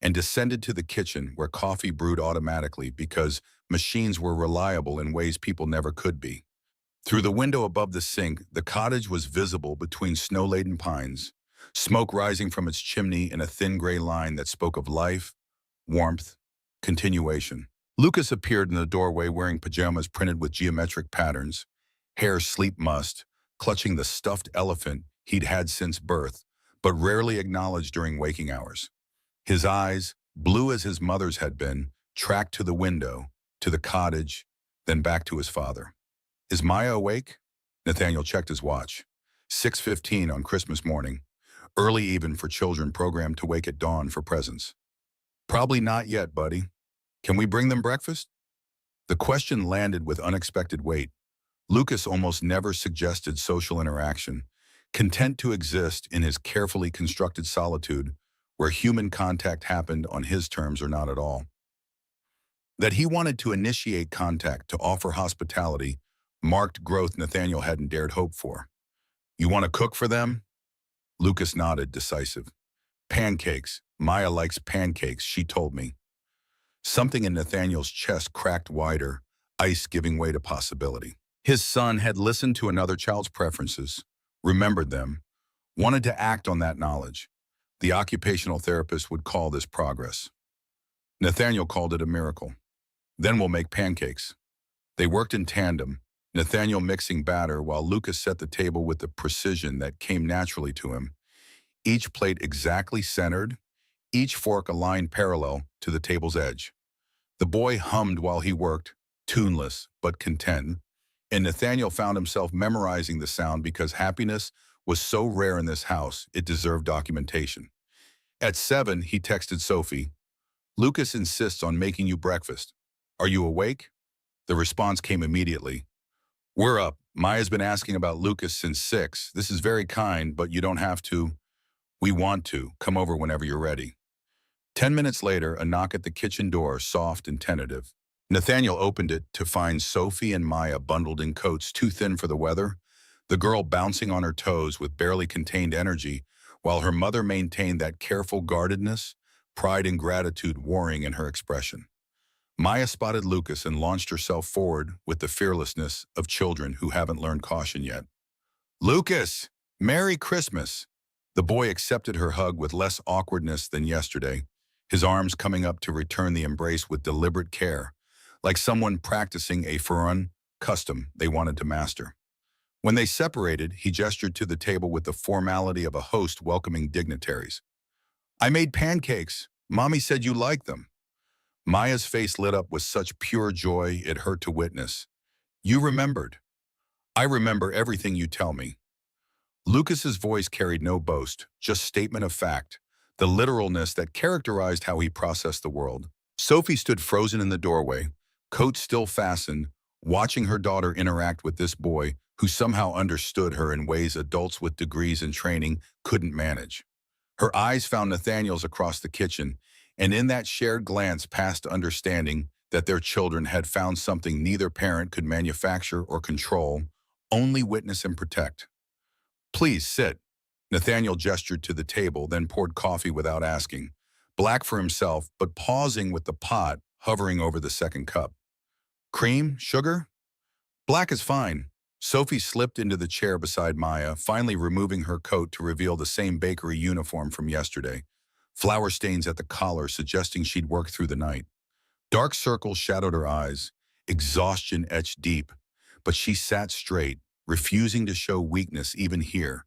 and descended to the kitchen where coffee brewed automatically because machines were reliable in ways people never could be. Through the window above the sink, the cottage was visible between snow-laden pines, smoke rising from its chimney in a thin gray line that spoke of life, warmth, continuation. Lucas appeared in the doorway wearing pajamas printed with geometric patterns, hair sleep mussed, clutching the stuffed elephant he'd had since birth, but rarely acknowledged during waking hours. His eyes, blue as his mother's had been, tracked to the window, to the cottage, then back to his father. Is Maya awake? Nathaniel checked his watch. 6:15 on Christmas morning, early even for children programmed to wake at dawn for presents. Probably not yet, buddy. Can we bring them breakfast? The question landed with unexpected weight. Lucas almost never suggested social interaction, content to exist in his carefully constructed solitude where human contact happened on his terms or not at all. That he wanted to initiate contact, to offer hospitality, marked growth Nathaniel hadn't dared hope for. You want to cook for them? Lucas nodded, decisive. Pancakes. Maya likes pancakes, she told me. Something in Nathaniel's chest cracked wider, ice giving way to possibility. His son had listened to another child's preferences, remembered them, wanted to act on that knowledge. The occupational therapist would call this progress. Nathaniel called it a miracle. Then we'll make pancakes. They worked in tandem, Nathaniel mixing batter while Lucas set the table with the precision that came naturally to him. Each plate exactly centered, each fork aligned parallel to the table's edge. The boy hummed while he worked, tuneless but content, and Nathaniel found himself memorizing the sound because happiness was so rare in this house it deserved documentation. At 7, he texted Sophie, "Lucas insists on making you breakfast. Are you awake?" The response came immediately. "We're up. Maya's been asking about Lucas since 6. This is very kind, but you don't have to. We want to. Come over whenever you're ready." 10 minutes later, a knock at the kitchen door, soft and tentative. Nathaniel opened it to find Sophie and Maya bundled in coats too thin for the weather, the girl bouncing on her toes with barely contained energy, while her mother maintained that careful guardedness, pride and gratitude warring in her expression. Maya spotted Lucas and launched herself forward with the fearlessness of children who haven't learned caution yet. "Lucas, Merry Christmas!" The boy accepted her hug with less awkwardness than yesterday, his arms coming up to return the embrace with deliberate care, like someone practicing a foreign custom they wanted to master. When they separated, he gestured to the table with the formality of a host welcoming dignitaries. "I made pancakes. Mommy said you liked them." Maya's face lit up with such pure joy it hurt to witness. "You remembered." "I remember everything you tell me." Lucas's voice carried no boast, just statement of fact, the literalness that characterized how he processed the world. Sophie stood frozen in the doorway, coat still fastened, watching her daughter interact with this boy who somehow understood her in ways adults with degrees and training couldn't manage. Her eyes found Nathaniel's across the kitchen, and in that shared glance passed understanding that their children had found something neither parent could manufacture or control, only witness and protect. "Please sit." Nathaniel gestured to the table, then poured coffee without asking, black for himself, but pausing with the pot hovering over the second cup. "Cream? Sugar?" "Black is fine." Sophie slipped into the chair beside Maya, finally removing her coat to reveal the same bakery uniform from yesterday, flour stains at the collar suggesting she'd worked through the night. Dark circles shadowed her eyes, exhaustion etched deep, but she sat straight, refusing to show weakness even here,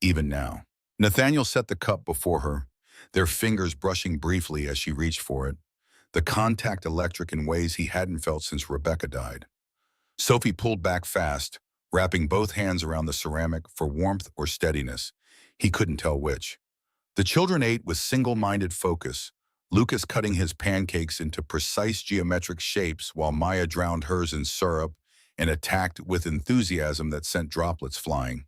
even now. Nathaniel set the cup before her, their fingers brushing briefly as she reached for it, the contact electric in ways he hadn't felt since Rebecca died. Sophie pulled back fast, wrapping both hands around the ceramic for warmth or steadiness. He couldn't tell which. The children ate with single-minded focus, Lucas cutting his pancakes into precise geometric shapes while Maya drowned hers in syrup and attacked with enthusiasm that sent droplets flying.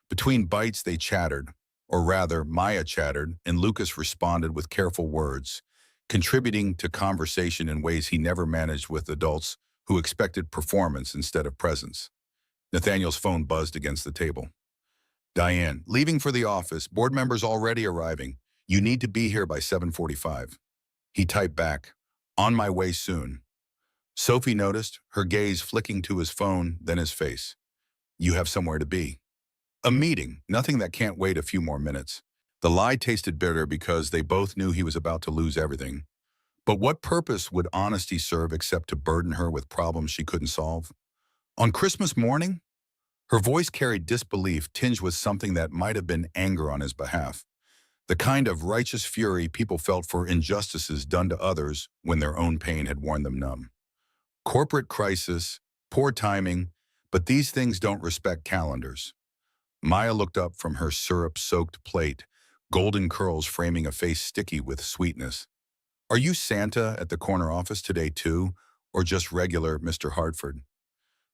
Between bites they chattered, or rather Maya chattered, and Lucas responded with careful words, contributing to conversation in ways he never managed with adults who expected performance instead of presence. Nathaniel's phone buzzed against the table. "Diane, leaving for the office, board members already arriving. You need to be here by 7:45. He typed back, "On my way soon." Sophie noticed, her gaze flicking to his phone, then his face. "You have somewhere to be." "A meeting, nothing that can't wait a few more minutes." The lie tasted bitter because they both knew he was about to lose everything. But what purpose would honesty serve except to burden her with problems she couldn't solve? On Christmas morning? Her voice carried disbelief tinged with something that might have been anger on his behalf, the kind of righteous fury people felt for injustices done to others when their own pain had worn them numb. Corporate crisis, poor timing, but these things don't respect calendars. Maya looked up from her syrup-soaked plate, golden curls framing a face sticky with sweetness. "Are you Santa at the corner office today too, or just regular Mr. Hartford?"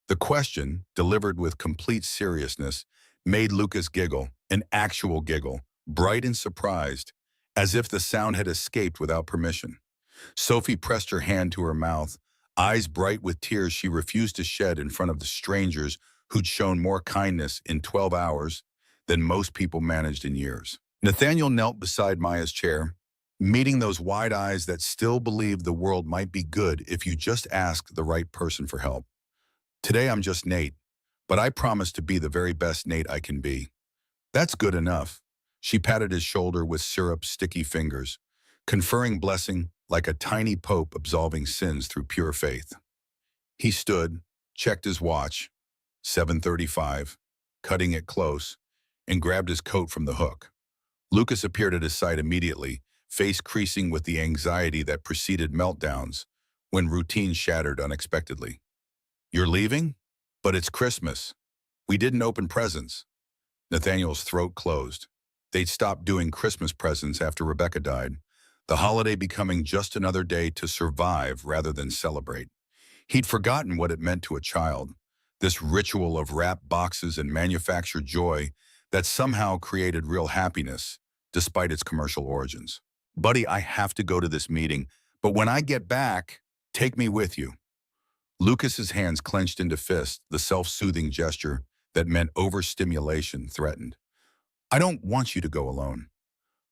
The question, delivered with complete seriousness, made Lucas giggle, an actual giggle, bright and surprised, as if the sound had escaped without permission. Sophie pressed her hand to her mouth, eyes bright with tears she refused to shed in front of the strangers who'd shown more kindness in 12 hours than most people managed in years. Nathaniel knelt beside Maya's chair, meeting those wide eyes that still believed the world might be good if you just asked the right person for help. Today I'm just Nate, but I promise to be the very best Nate I can be. That's good enough. She patted his shoulder with syrup-sticky fingers, conferring blessing like a tiny pope absolving sins through pure faith. He stood, checked his watch, 7:35, cutting it close, and grabbed his coat from the hook. Lucas appeared at his side immediately, face creasing with the anxiety that preceded meltdowns, when routine shattered unexpectedly. "You're leaving? But it's Christmas. We didn't open presents." Nathaniel's throat closed. They'd stopped doing Christmas presents after Rebecca died, the holiday becoming just another day to survive rather than celebrate. He'd forgotten what it meant to a child, this ritual of wrapped boxes and manufactured joy that somehow created real happiness, despite its commercial origins. "Buddy, I have to go to this meeting, but when I get back, take me with you." Lucas's hands clenched into fists, the self-soothing gesture that meant overstimulation threatened. "I don't want you to go alone."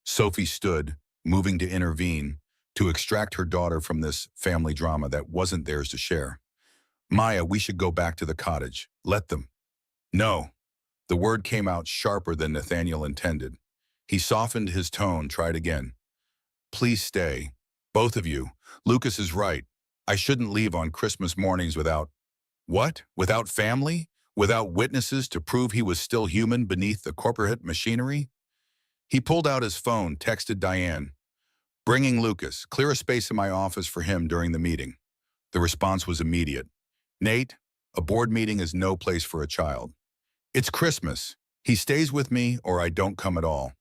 Sophie stood, moving to intervene, to extract her daughter from this family drama that wasn't theirs to share. "Maya, we should go back to the cottage. Let them." "No." The word came out sharper than Nathaniel intended. He softened his tone, tried again. "Please stay. Both of you. Lucas is right. I shouldn't leave on Christmas mornings without—" "What? Without family? Without witnesses to prove he was still human beneath the corporate machinery?" He pulled out his phone, texted Diane, "Bringing Lucas. Clear a space in my office for him during the meeting." The response was immediate. "Nate, a board meeting is no place for a child. It's Christmas. He stays with me or I don't come at all."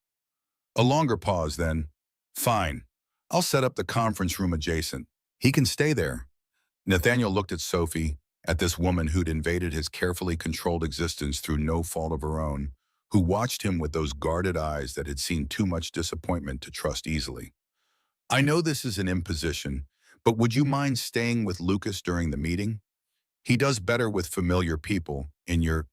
A longer pause then. "Fine. I'll set up the conference room adjacent. He can stay there." Nathaniel looked at Sophie, at this woman who'd invaded his carefully controlled existence through no fault of her own, who watched him with those guarded eyes that had seen too much disappointment to trust easily. "I know this is an imposition, but would you mind staying with Lucas during the meeting? He does better with familiar people in your—"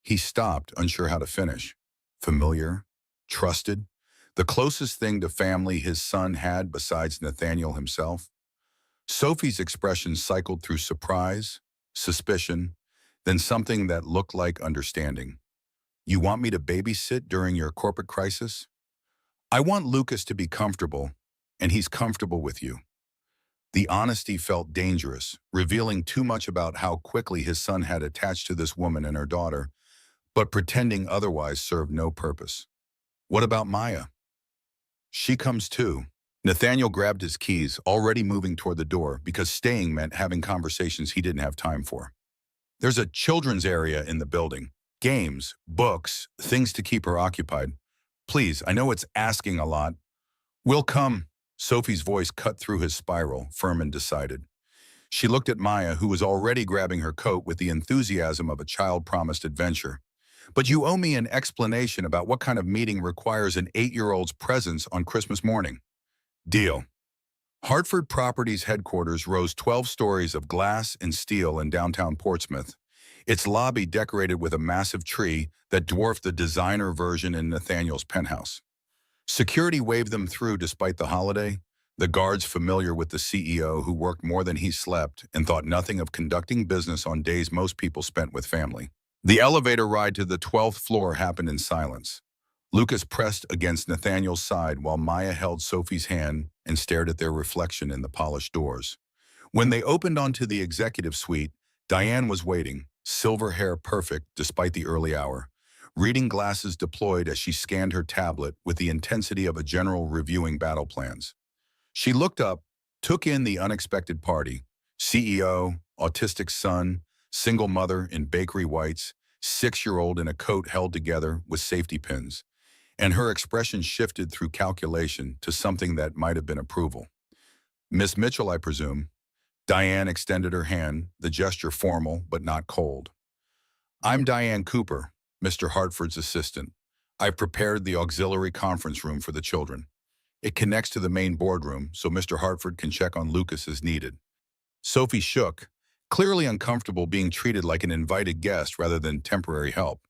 He stopped, unsure how to finish. Familiar? Trusted? The closest thing to family his son had besides Nathaniel himself? Sophie's expression cycled through surprise, suspicion, then something that looked like understanding. "You want me to babysit during your corporate crisis?" "I want Lucas to be comfortable, and he's comfortable with you." The honesty felt dangerous, revealing too much about how quickly his son had attached to this woman and her daughter, but pretending otherwise served no purpose. "What about Maya?" "She comes too." Nathaniel grabbed his keys, already moving toward the door because staying meant having conversations he didn't have time for. "There's a children's area in the building. Games, books, things to keep her occupied. Please, I know it's asking a lot." "We'll come." Sophie's voice cut through his spiral, firm and decided. She looked at Maya, who was already grabbing her coat with the enthusiasm of a child-promised adventure. "But you owe me an explanation about what kind of meeting requires an 8-year-old's presence on Christmas morning." "Deal." Hartford Properties headquarters rose 12 stories of glass and steel in downtown Portsmouth, its lobby decorated with a massive tree that dwarfed the designer version in Nathaniel's penthouse. Security waved them through despite the holiday, the guards familiar with the CEO who worked more than he slept and thought nothing of conducting business on days most people spent with family. The elevator ride to the 12th floor happened in silence. Lucas pressed against Nathaniel's side while Maya held Sophie's hand and stared at their reflection in the polished doors. When they opened onto the executive suite, Diane was waiting, silver hair perfect despite the early hour, reading glasses deployed as she scanned her tablet with the intensity of a general reviewing battle plans. She looked up, took in the unexpected party: CEO, autistic son, single mother in bakery whites, 6-year-old in a coat held together with safety pins, and her expression shifted through calculation to something that might have been approval. "Miss Mitchell, I presume." Diane extended her hand, the gesture formal but not cold. "I'm Diane Cooper, Mr. Hartford's assistant. I've prepared the auxiliary conference room for the children. It connects to the main boardroom, so Mr. Hartford can check on Lucas as needed." Sophie shook, clearly uncomfortable being treated like an invited guest rather than temporary help.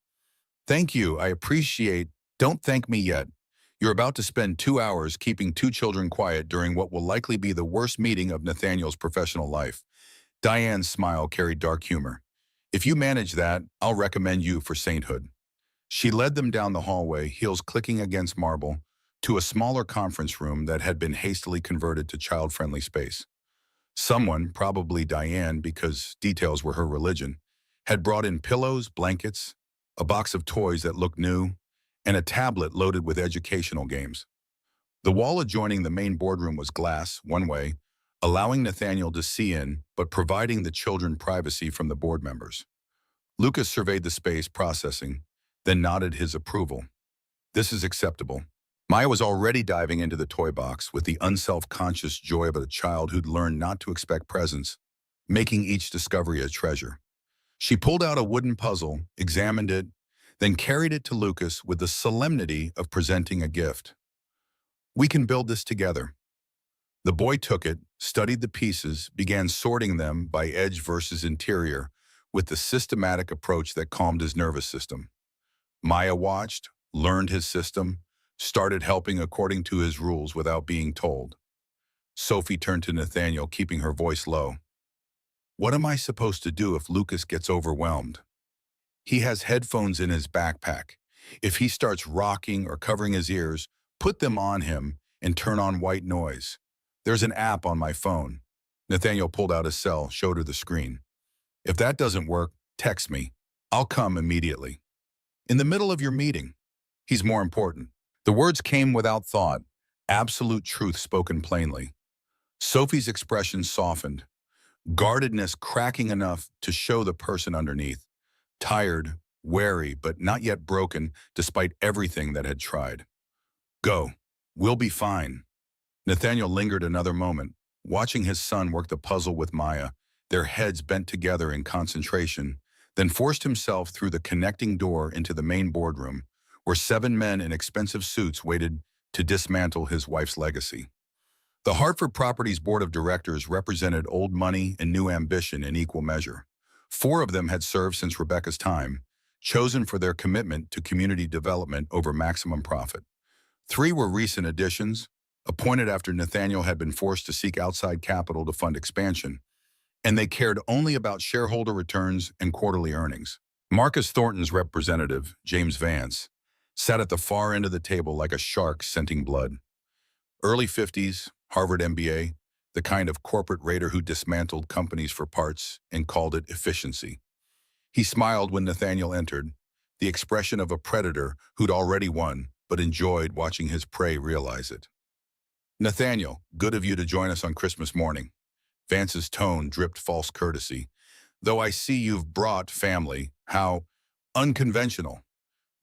Thank you, I appreciate. Don't thank me yet. You're about to spend 2 hours keeping two children quiet during what will likely be the worst meeting of Nathaniel's professional life. Diane's smile carried dark humor. If you manage that, I'll recommend you for sainthood. She led them down the hallway, heels clicking against marble, to a smaller conference room that had been hastily converted to child-friendly space. Someone, probably Diane because details were her religion, had brought in pillows, blankets, a box of toys that looked new, and a tablet loaded with educational games. The wall adjoining the main boardroom was glass, one way, allowing Nathaniel to see in, but providing the children privacy from the board members. Lucas surveyed the space, processing, then nodded his approval. This is acceptable. Maya was already diving into the toy box with the unself-conscious joy of a child who'd learned not to expect presents, making each discovery a treasure. She pulled out a wooden puzzle, examined it, then carried it to Lucas with the solemnity of presenting a gift. We can build this together. The boy took it, studied the pieces, began sorting them by edge versus interior with the systematic approach that calmed his nervous system. Maya watched, learned his system, started helping according to his rules without being told. Sophie turned to Nathaniel, keeping her voice low. What am I supposed to do if Lucas gets overwhelmed? He has headphones in his backpack. If he starts rocking or covering his ears, put them on him and turn on white noise. There's an app on my phone. Nathaniel pulled out his cell, showed her the screen. If that doesn't work, text me. I'll come immediately. In the middle of your meeting. He's more important. The words came without thought, absolute truth spoken plainly. Sophie's expression softened, guardedness cracking enough to show the person underneath. Tired, wary, but not yet broken despite everything that had tried. Go. We'll be fine. Nathaniel lingered another moment, watching his son work the puzzle with Maya, their heads bent together in concentration, then forced himself through the connecting door into the main boardroom, where 7 men in expensive suits waited to dismantle his wife's legacy. The Hartford Properties Board of Directors represented old money and new ambition in equal measure. 4 of them had served since Rebecca's time, chosen for their commitment to community development over maximum profit. 3 were recent additions, appointed after Nathaniel had been forced to seek outside capital to fund expansion, and they cared only about shareholder returns and quarterly earnings. Marcus Thornton's representative, James Vance, sat at the far end of the table like a shark scenting blood. Early 50s, Harvard MBA, the kind of corporate raider who dismantled companies for parts and called it efficiency. He smiled when Nathaniel entered, the expression of a predator who'd already won, but enjoyed watching his prey realize it. Nathaniel, good of you to join us on Christmas morning. Vance's tone dripped false courtesy. Though I see you've brought family, how unconventional.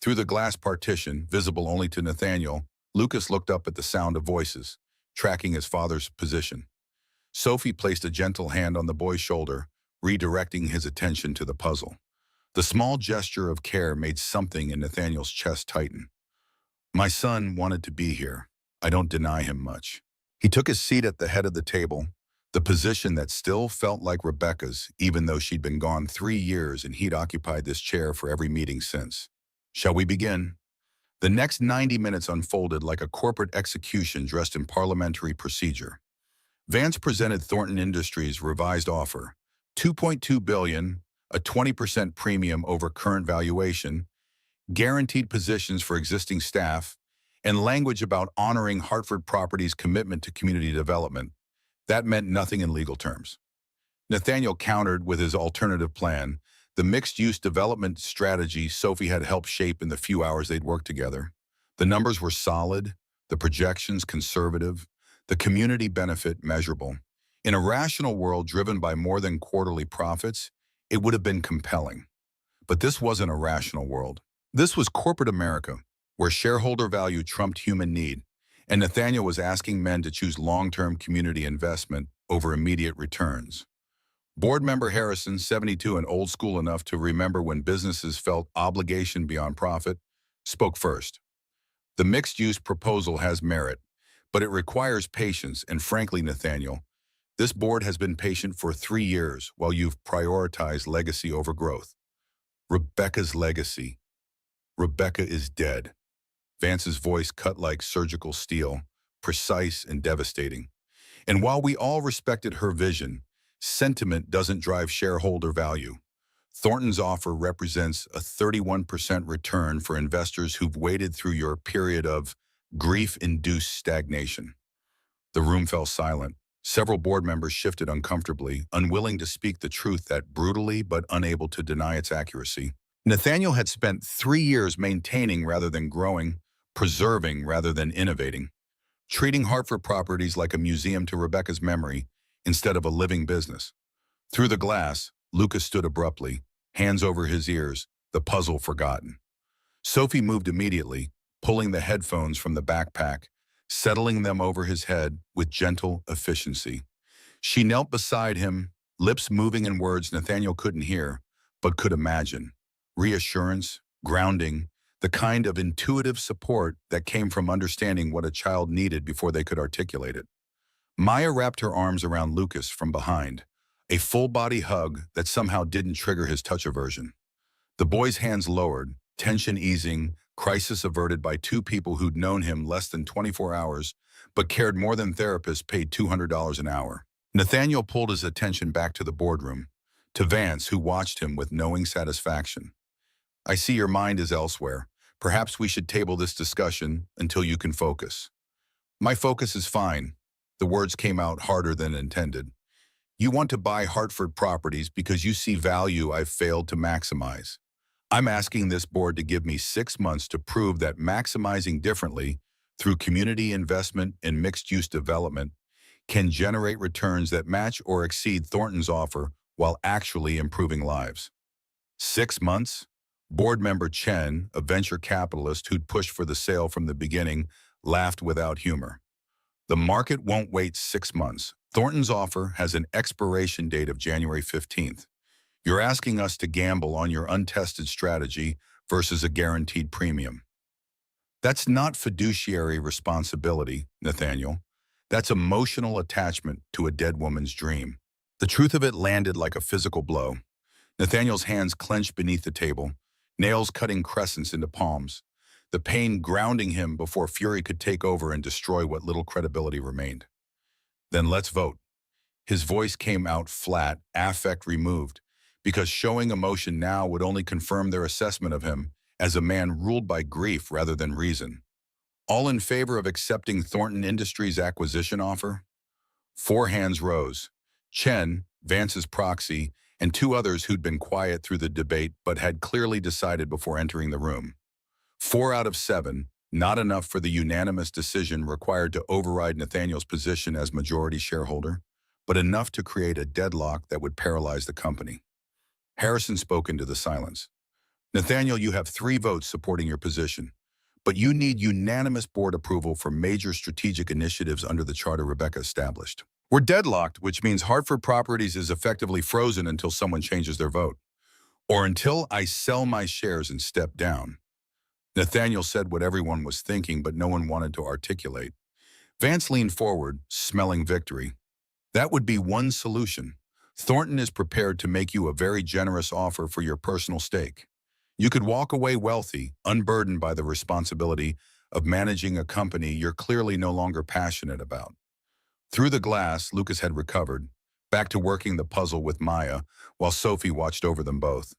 Through the glass partition, visible only to Nathaniel, Lucas looked up at the sound of voices, tracking his father's position. Sophie placed a gentle hand on the boy's shoulder, redirecting his attention to the puzzle. The small gesture of care made something in Nathaniel's chest tighten. My son wanted to be here. I don't deny him much. He took his seat at the head of the table, the position that still felt like Rebecca's, even though she'd been gone 3 years and he'd occupied this chair for every meeting since. Shall we begin? The next 90 minutes unfolded like a corporate execution dressed in parliamentary procedure. Vance presented Thornton Industries' revised offer, $2.2 billion, a 20% premium over current valuation, guaranteed positions for existing staff, and language about honoring Hartford Properties' commitment to community development. That meant nothing in legal terms. Nathaniel countered with his alternative plan, the mixed-use development strategy Sophie had helped shape in the few hours they'd worked together. The numbers were solid, the projections conservative, the community benefit measurable. In a rational world driven by more than quarterly profits, it would have been compelling. But this wasn't a rational world. This was corporate America, where shareholder value trumped human need, and Nathaniel was asking men to choose long-term community investment over immediate returns. Board member Harrison, 72 and old school enough to remember when businesses felt obligation beyond profit, spoke first. The mixed-use proposal has merit, but it requires patience, and frankly, Nathaniel, this board has been patient for 3 years while you've prioritized legacy over growth. Rebecca's legacy. Rebecca is dead. Vance's voice cut like surgical steel, precise and devastating. And while we all respected her vision, sentiment doesn't drive shareholder value. Thornton's offer represents a 31% return for investors who've waded through your period of grief-induced stagnation. The room fell silent. Several board members shifted uncomfortably, unwilling to speak the truth that brutally but unable to deny its accuracy. Nathaniel had spent 3 years maintaining rather than growing, preserving rather than innovating, treating Hartford Properties like a museum to Rebecca's memory instead of a living business. Through the glass, Lucas stood abruptly, hands over his ears, the puzzle forgotten. Sophie moved immediately, pulling the headphones from the backpack, settling them over his head with gentle efficiency. She knelt beside him, lips moving in words Nathaniel couldn't hear, but could imagine. Reassurance, grounding, the kind of intuitive support that came from understanding what a child needed before they could articulate it. Maya wrapped her arms around Lucas from behind, a full-body hug that somehow didn't trigger his touch aversion. The boy's hands lowered, tension easing, crisis averted by two people who'd known him less than 24 hours, but cared more than therapists paid $200 an hour. Nathaniel pulled his attention back to the boardroom, to Vance, who watched him with knowing satisfaction. I see your mind is elsewhere. Perhaps we should table this discussion until you can focus. My focus is fine. The words came out harder than intended. You want to buy Hartford Properties because you see value I've failed to maximize. I'm asking this board to give me 6 months to prove that maximizing differently through community investment and mixed-use development can generate returns that match or exceed Thornton's offer while actually improving lives. 6 months? Board member Chen, a venture capitalist who'd pushed for the sale from the beginning, laughed without humor. The market won't wait 6 months. Thornton's offer has an expiration date of January 15th. You're asking us to gamble on your untested strategy versus a guaranteed premium. That's not fiduciary responsibility, Nathaniel. That's emotional attachment to a dead woman's dream. The truth of it landed like a physical blow. Nathaniel's hands clenched beneath the table, nails cutting crescents into palms, the pain grounding him before fury could take over and destroy what little credibility remained. Then let's vote. His voice came out flat, affect removed, because showing emotion now would only confirm their assessment of him as a man ruled by grief rather than reason. All in favor of accepting Thornton Industries' acquisition offer? 4 hands rose. Chen, Vance's proxy, and 2 others who'd been quiet through the debate but had clearly decided before entering the room. 4 out of 7, not enough for the unanimous decision required to override Nathaniel's position as majority shareholder, but enough to create a deadlock that would paralyze the company. Harrison spoke into the silence. Nathaniel, you have 3 votes supporting your position, but you need unanimous board approval for major strategic initiatives under the charter Rebecca established. We're deadlocked, which means Hartford Properties is effectively frozen until someone changes their vote, or until I sell my shares and step down. Nathaniel said what everyone was thinking, but no one wanted to articulate. Vance leaned forward, smelling victory. That would be one solution. Thornton is prepared to make you a very generous offer for your personal stake. You could walk away wealthy, unburdened by the responsibility of managing a company you're clearly no longer passionate about. Through the glass, Lucas had recovered, back to working the puzzle with Maya, while Sophie watched over them both.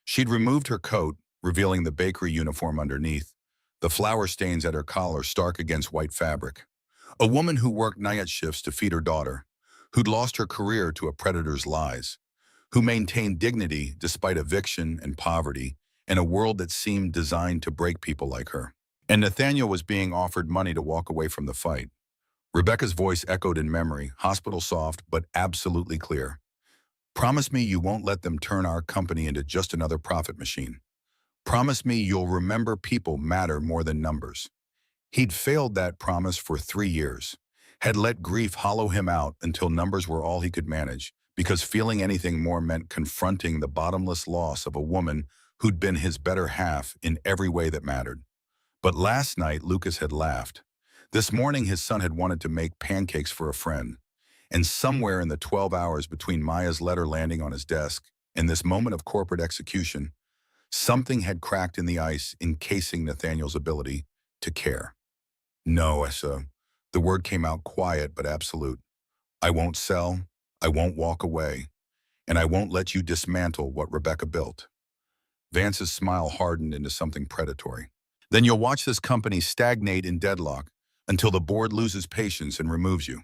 She'd removed her coat, revealing the bakery uniform underneath, the flower stains at her collar stark against white fabric. A woman who worked night shifts to feed her daughter, who'd lost her career to a predator's lies, who maintained dignity despite eviction and poverty in a world that seemed designed to break people like her. And Nathaniel was being offered money to walk away from the fight. Rebecca's voice echoed in memory, hospital soft but absolutely clear. Promise me you won't let them turn our company into just another profit machine. Promise me you'll remember people matter more than numbers. He'd failed that promise for 3 years, had let grief hollow him out until numbers were all he could manage, because feeling anything more meant confronting the bottomless loss of a woman who'd been his better half in every way that mattered. But last night, Lucas had laughed. This morning, his son had wanted to make pancakes for a friend. And somewhere in the 12 hours between Maya's letter landing on his desk and this moment of corporate execution, Something had cracked in the ice, encasing Nathaniel's ability to care. No, Essa. The word came out quiet but absolute. I won't sell, I won't walk away, and I won't let you dismantle what Rebecca built. Vance's smile hardened into something predatory. Then you'll watch this company stagnate in deadlock until the board loses patience and removes you.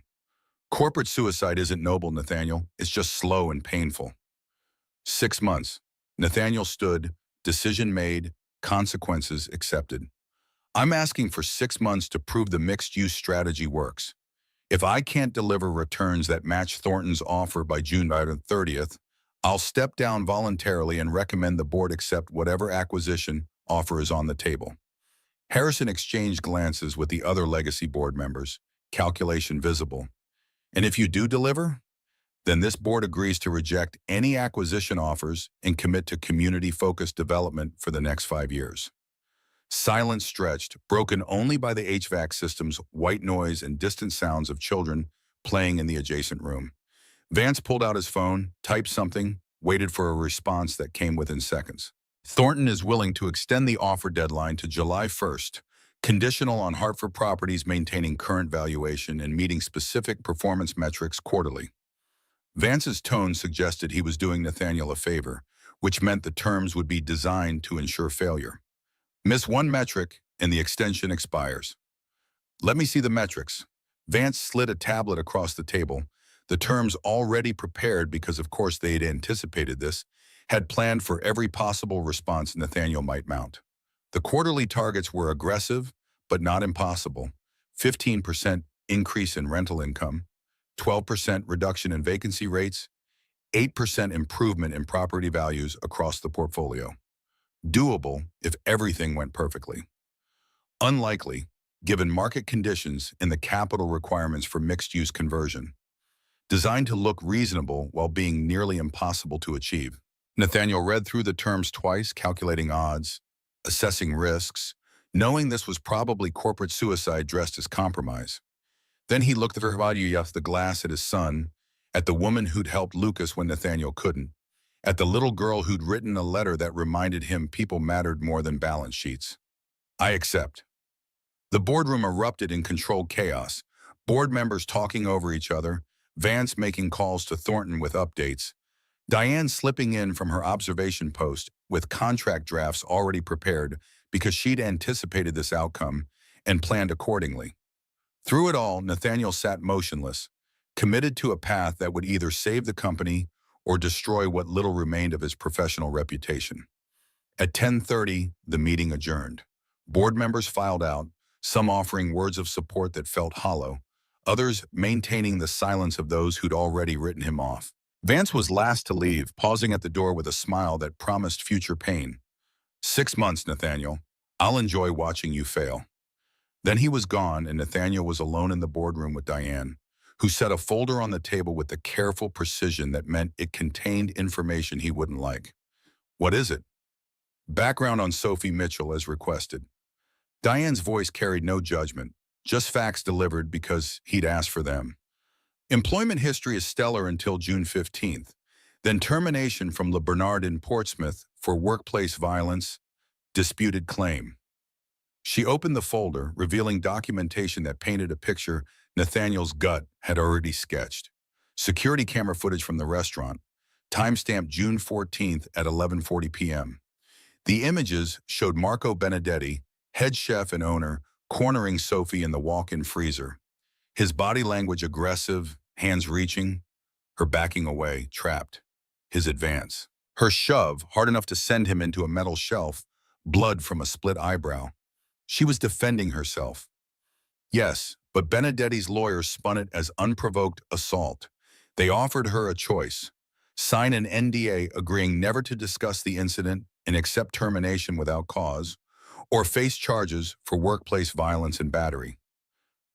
Corporate suicide isn't noble, Nathaniel. It's just slow and painful. 6 months. Nathaniel stood, decision made, consequences accepted. I'm asking for 6 months to prove the mixed-use strategy works. If I can't deliver returns that match Thornton's offer by June 30th, I'll step down voluntarily and recommend the board accept whatever acquisition offer is on the table. Harrison exchanged glances with the other legacy board members, calculation visible. And if you do deliver, then this board agrees to reject any acquisition offers and commit to community-focused development for the next 5 years. Silence stretched, broken only by the HVAC system's white noise and distant sounds of children playing in the adjacent room. Vance pulled out his phone, typed something, waited for a response that came within seconds. Thornton is willing to extend the offer deadline to July 1st, conditional on Hartford Properties maintaining current valuation and meeting specific performance metrics quarterly. Vance's tone suggested he was doing Nathaniel a favor, which meant the terms would be designed to ensure failure. Miss one metric, and the extension expires. Let me see the metrics. Vance slid a tablet across the table. The terms already prepared because of course they had anticipated this, had planned for every possible response Nathaniel might mount. The quarterly targets were aggressive, but not impossible. 15% increase in rental income, 12% reduction in vacancy rates, 8% improvement in property values across the portfolio. Doable if everything went perfectly. Unlikely, given market conditions and the capital requirements for mixed-use conversion. Designed to look reasonable while being nearly impossible to achieve. Nathaniel read through the terms twice, calculating odds, assessing risks, knowing this was probably corporate suicide dressed as compromise. Then he looked at the glass at his son, at the woman who'd helped Lucas when Nathaniel couldn't, at the little girl who'd written a letter that reminded him people mattered more than balance sheets. I accept. The boardroom erupted in controlled chaos, board members talking over each other, Vance making calls to Thornton with updates, Diane slipping in from her observation post with contract drafts already prepared because she'd anticipated this outcome and planned accordingly. Through it all, Nathaniel sat motionless, committed to a path that would either save the company or destroy what little remained of his professional reputation. At 10:30, the meeting adjourned. Board members filed out, some offering words of support that felt hollow, others maintaining the silence of those who'd already written him off. Vance was last to leave, pausing at the door with a smile that promised future pain. 6 months, Nathaniel. I'll enjoy watching you fail. Then he was gone, and Nathaniel was alone in the boardroom with Diane, who set a folder on the table with the careful precision that meant it contained information he wouldn't like. What is it? Background on Sophie Mitchell as requested. Diane's voice carried no judgment, just facts delivered because he'd asked for them. Employment history is stellar until June 15th, then termination from Le Bernard in Portsmouth for workplace violence, disputed claim. She opened the folder, revealing documentation that painted a picture Nathaniel's gut had already sketched. Security camera footage from the restaurant, timestamped June 14th at 11:40 p.m. The images showed Marco Benedetti, head chef and owner, cornering Sophie in the walk-in freezer. His body language aggressive, hands reaching, her backing away, trapped. His advance. Her shove, hard enough to send him into a metal shelf, blood from a split eyebrow. She was defending herself. Yes, but Benedetti's lawyers spun it as unprovoked assault. They offered her a choice. Sign an NDA agreeing never to discuss the incident and accept termination without cause, or face charges for workplace violence and battery.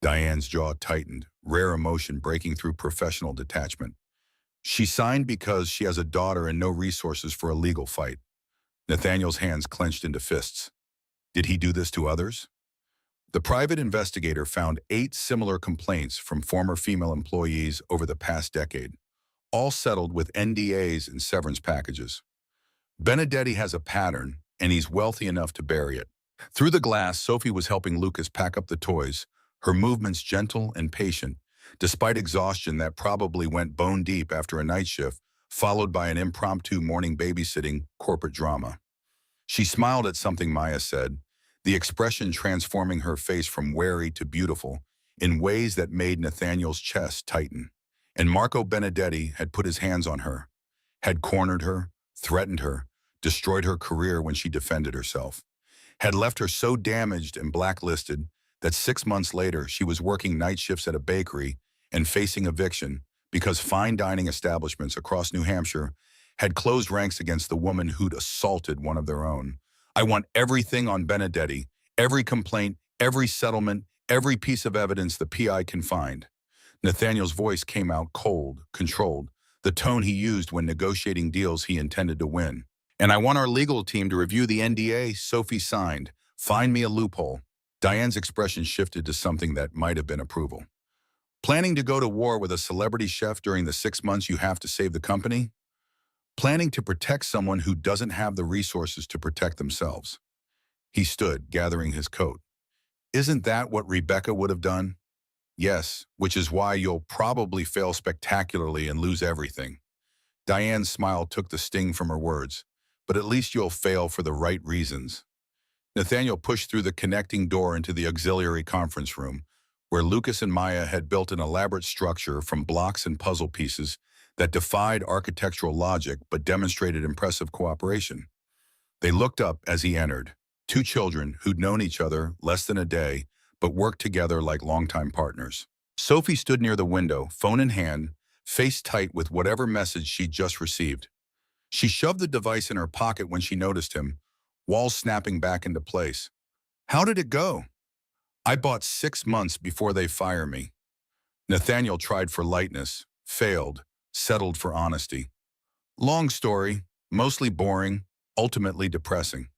Diane's jaw tightened, rare emotion breaking through professional detachment. She signed because she has a daughter and no resources for a legal fight. Nathaniel's hands clenched into fists. Did he do this to others? The private investigator found 8 similar complaints from former female employees over the past decade, all settled with NDAs and severance packages. Benedetti has a pattern, and he's wealthy enough to bury it. Through the glass, Sophie was helping Lucas pack up the toys, her movements gentle and patient, despite exhaustion that probably went bone deep after a night shift, followed by an impromptu morning babysitting corporate drama. She smiled at something Maya said, the expression transforming her face from wary to beautiful in ways that made Nathaniel's chest tighten. And Marco Benedetti had put his hands on her, had cornered her, threatened her, destroyed her career when she defended herself, had left her so damaged and blacklisted that 6 months later she was working night shifts at a bakery and facing eviction because fine dining establishments across New Hampshire had closed ranks against the woman who'd assaulted one of their own. I want everything on Benedetti, every complaint, every settlement, every piece of evidence the PI can find. Nathaniel's voice came out cold, controlled, the tone he used when negotiating deals he intended to win. And I want our legal team to review the NDA Sophie signed. Find me a loophole. Diane's expression shifted to something that might have been approval. Planning to go to war with a celebrity chef during the 6 months you have to save the company? Planning to protect someone who doesn't have the resources to protect themselves. He stood, gathering his coat. Isn't that what Rebecca would have done? Yes, which is why you'll probably fail spectacularly and lose everything. Diane's smile took the sting from her words, but at least you'll fail for the right reasons. Nathaniel pushed through the connecting door into the auxiliary conference room, where Lucas and Maya had built an elaborate structure from blocks and puzzle pieces that defied architectural logic but demonstrated impressive cooperation. They looked up as he entered, two children who'd known each other less than a day but worked together like longtime partners. Sophie stood near the window, phone in hand, face tight with whatever message she'd just received. She shoved the device in her pocket when she noticed him, walls snapping back into place. How did it go? I bought 6 months before they fire me. Nathaniel tried for lightness, failed, settled for honesty. Long story, mostly boring, ultimately depressing.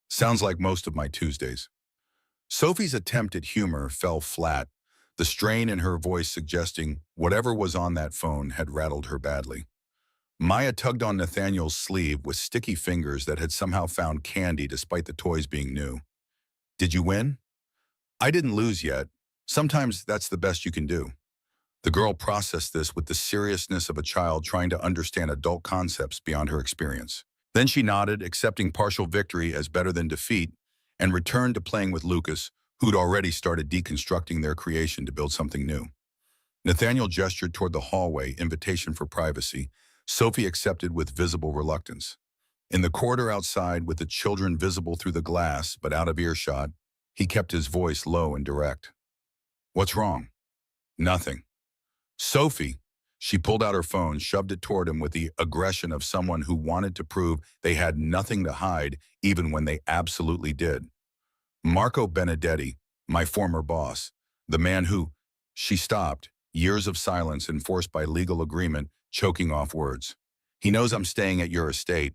Sounds like most of my Tuesdays. Sophie's attempt at humor fell flat, the strain in her voice suggesting whatever was on that phone had rattled her badly. Maya tugged on Nathaniel's sleeve with sticky fingers that had somehow found candy despite the toys being new. Did you win? I didn't lose yet. Sometimes that's the best you can do. The girl processed this with the seriousness of a child trying to understand adult concepts beyond her experience. Then she nodded, accepting partial victory as better than defeat, and returned to playing with Lucas, who'd already started deconstructing their creation to build something new. Nathaniel gestured toward the hallway, invitation for privacy. Sophie accepted with visible reluctance. In the corridor outside, with the children visible through the glass but out of earshot, he kept his voice low and direct. What's wrong? Nothing. Sophie, she pulled out her phone, shoved it toward him with the aggression of someone who wanted to prove they had nothing to hide, even when they absolutely did. Marco Benedetti, my former boss, the man who, she stopped, years of silence enforced by legal agreement, choking off words. He knows I'm staying at your estate.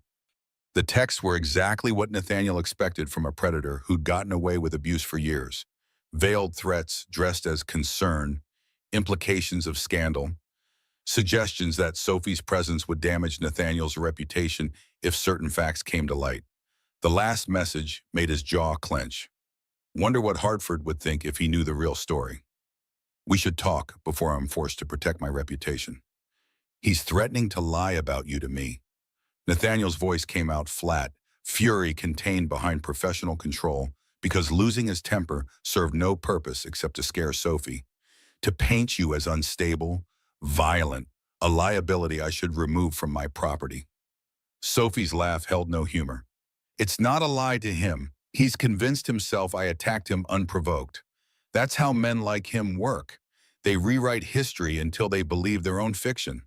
The texts were exactly what Nathaniel expected from a predator who'd gotten away with abuse for years. Veiled threats dressed as concern, implications of scandal, suggestions that Sophie's presence would damage Nathaniel's reputation if certain facts came to light. The last message made his jaw clench. Wonder what Hartford would think if he knew the real story. We should talk before I'm forced to protect my reputation. He's threatening to lie about you to me. Nathaniel's voice came out flat, fury contained behind professional control, because losing his temper served no purpose except to scare Sophie, to paint you as unstable, violent, a liability I should remove from my property. Sophie's laugh held no humor. It's not a lie to him. He's convinced himself I attacked him unprovoked. That's how men like him work. They rewrite history until they believe their own fiction.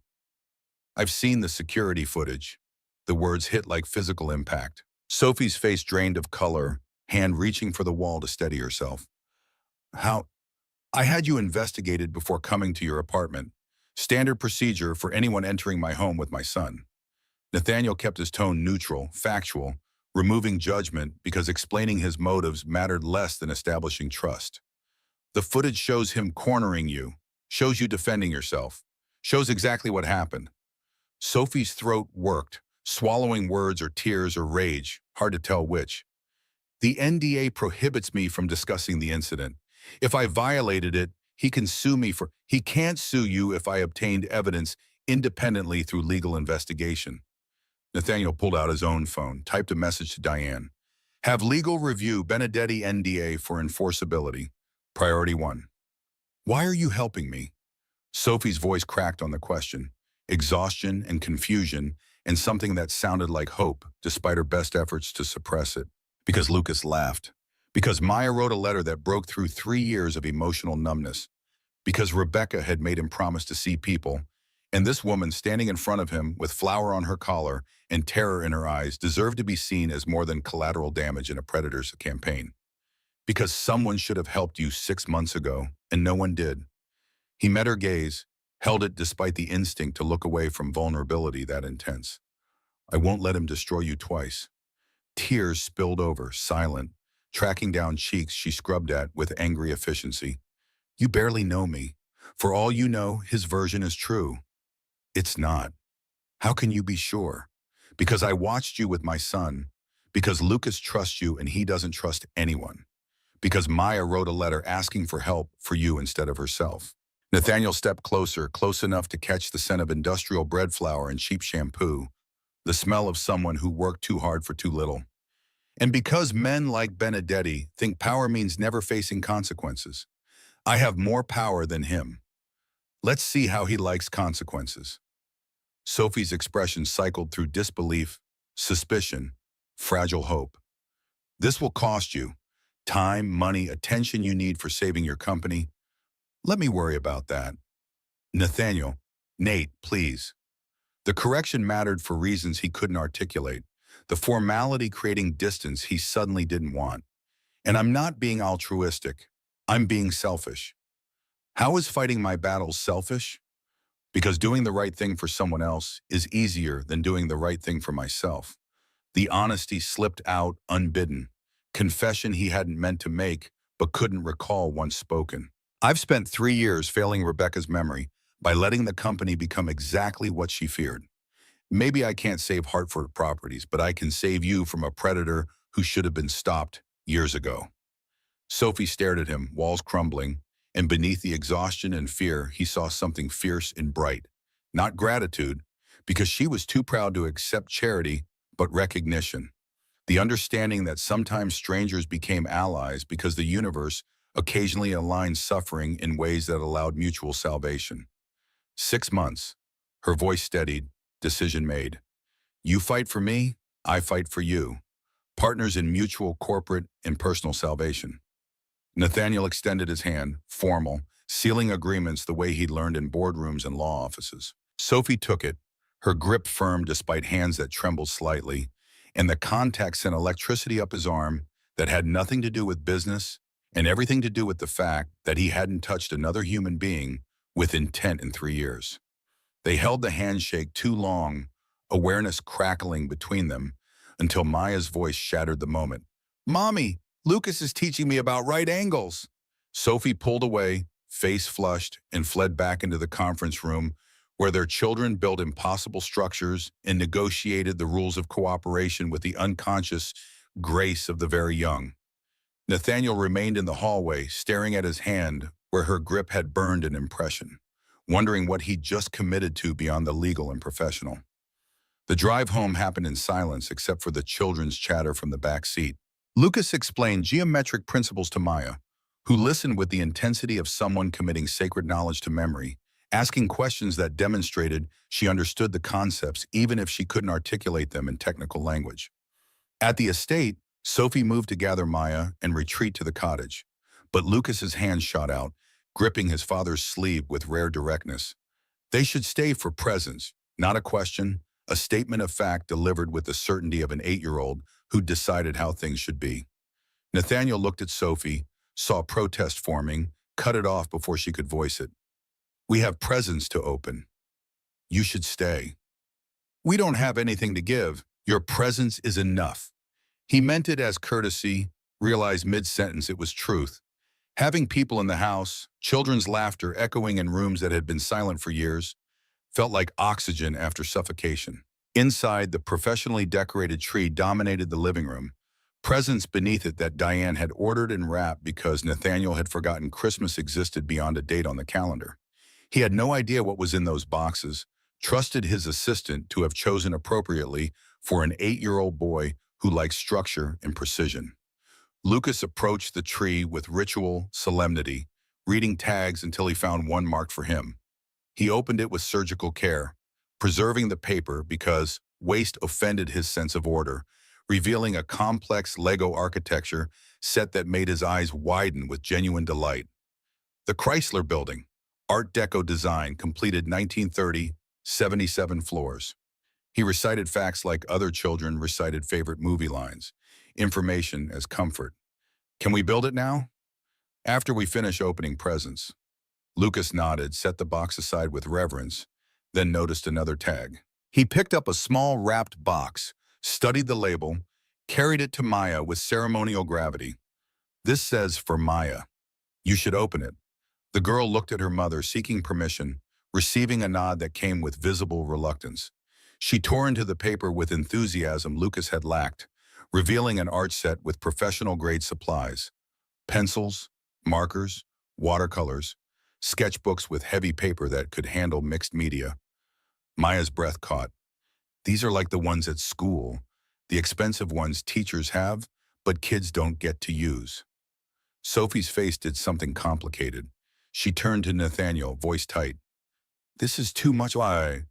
I've seen the security footage. The words hit like physical impact. Sophie's face drained of color, hand reaching for the wall to steady herself. How? I had you investigated before coming to your apartment. Standard procedure for anyone entering my home with my son. Nathaniel kept his tone neutral, factual, removing judgment because explaining his motives mattered less than establishing trust. The footage shows him cornering you, shows you defending yourself, shows exactly what happened. Sophie's throat worked, swallowing words or tears or rage, hard to tell which. The NDA prohibits me from discussing the incident. If I violated it, he can't sue you if I obtained evidence independently through legal investigation. Nathaniel pulled out his own phone, typed a message to Diane. Have legal review Benedetti NDA for enforceability. Priority 1. Why are you helping me? Sophie's voice cracked on the question. Exhaustion and confusion, and something that sounded like hope, despite her best efforts to suppress it. Because Lucas laughed. Because Maya wrote a letter that broke through 3 years of emotional numbness. Because Rebecca had made him promise to see people, and this woman standing in front of him with flour on her collar and terror in her eyes deserved to be seen as more than collateral damage in a predator's campaign. Because someone should have helped you 6 months ago, and no one did. He met her gaze, held it despite the instinct to look away from vulnerability that intense. I won't let him destroy you twice. Tears spilled over, silent, tracking down cheeks she scrubbed at with angry efficiency. You barely know me. For all you know, his version is true. It's not. How can you be sure? Because I watched you with my son. Because Lucas trusts you and he doesn't trust anyone. Because Maya wrote a letter asking for help for you instead of herself. Nathaniel stepped closer, close enough to catch the scent of industrial bread flour and cheap shampoo, the smell of someone who worked too hard for too little. And because men like Benedetti think power means never facing consequences, I have more power than him. Let's see how he likes consequences. Sophie's expression cycled through disbelief, suspicion, fragile hope. This will cost you time, money, attention you need for saving your company. Let me worry about that. Nathaniel, Nate, please. The correction mattered for reasons he couldn't articulate, the formality creating distance he suddenly didn't want. And I'm not being altruistic. I'm being selfish. How is fighting my battles selfish? Because doing the right thing for someone else is easier than doing the right thing for myself. The honesty slipped out unbidden, confession he hadn't meant to make but couldn't recall once spoken. I've spent 3 years failing Rebecca's memory by letting the company become exactly what she feared. Maybe I can't save Hartford properties, but I can save you from a predator who should have been stopped years ago. Sophie stared at him, walls crumbling, and beneath the exhaustion and fear, he saw something fierce and bright. Not gratitude, because she was too proud to accept charity, but recognition. The understanding that sometimes strangers became allies because the universe occasionally aligned suffering in ways that allowed mutual salvation. 6 months. Her voice steadied, decision made. You fight for me, I fight for you. Partners in mutual corporate and personal salvation. Nathaniel extended his hand, formal, sealing agreements the way he'd learned in boardrooms and law offices. Sophie took it, her grip firm despite hands that trembled slightly, and the contact sent electricity up his arm that had nothing to do with business and everything to do with the fact that he hadn't touched another human being with intent in 3 years. They held the handshake too long, awareness crackling between them, until Maya's voice shattered the moment. Mommy, Lucas is teaching me about right angles. Sophie pulled away, face flushed, and fled back into the conference room where their children built impossible structures and negotiated the rules of cooperation with the unconscious grace of the very young. Nathaniel remained in the hallway, staring at his hand where her grip had burned an impression, wondering what he'd just committed to beyond the legal and professional. The drive home happened in silence except for the children's chatter from the back seat. Lucas explained geometric principles to Maya, who listened with the intensity of someone committing sacred knowledge to memory, asking questions that demonstrated she understood the concepts even if she couldn't articulate them in technical language. At the estate, Sophie moved to gather Maya and retreat to the cottage, but Lucas's hand shot out, gripping his father's sleeve with rare directness. They should stay for presence, not a question, a statement of fact delivered with the certainty of an 8-year-old who'd decided how things should be. Nathaniel looked at Sophie, saw protest forming, cut it off before she could voice it. We have presents to open. You should stay. We don't have anything to give. Your presence is enough. He meant it as courtesy, realized mid-sentence it was truth. Having people in the house, children's laughter echoing in rooms that had been silent for years, felt like oxygen after suffocation. Inside, the professionally decorated tree dominated the living room, presents beneath it that Diane had ordered and wrapped because Nathaniel had forgotten Christmas existed beyond a date on the calendar. He had no idea what was in those boxes, trusted his assistant to have chosen appropriately for an 8-year-old boy who liked structure and precision. Lucas approached the tree with ritual solemnity, reading tags until he found one marked for him. He opened it with surgical care, preserving the paper because waste offended his sense of order, revealing a complex Lego architecture set that made his eyes widen with genuine delight. The Chrysler Building, Art Deco design, completed 1930, 77 floors. He recited facts like other children recited favorite movie lines, information as comfort. Can we build it now? After we finish opening presents. Lucas nodded, set the box aside with reverence, then noticed another tag. He picked up a small wrapped box, studied the label, carried it to Maya with ceremonial gravity. This says for Maya. You should open it. The girl looked at her mother, seeking permission, receiving a nod that came with visible reluctance. She tore into the paper with enthusiasm Lucas had lacked, revealing an art set with professional-grade supplies. Pencils, markers, watercolors, sketchbooks with heavy paper that could handle mixed media. Maya's breath caught. These are like the ones at school, the expensive ones teachers have, but kids don't get to use. Sophie's face did something complicated. She turned to Nathaniel, voice tight. This is too much. Why?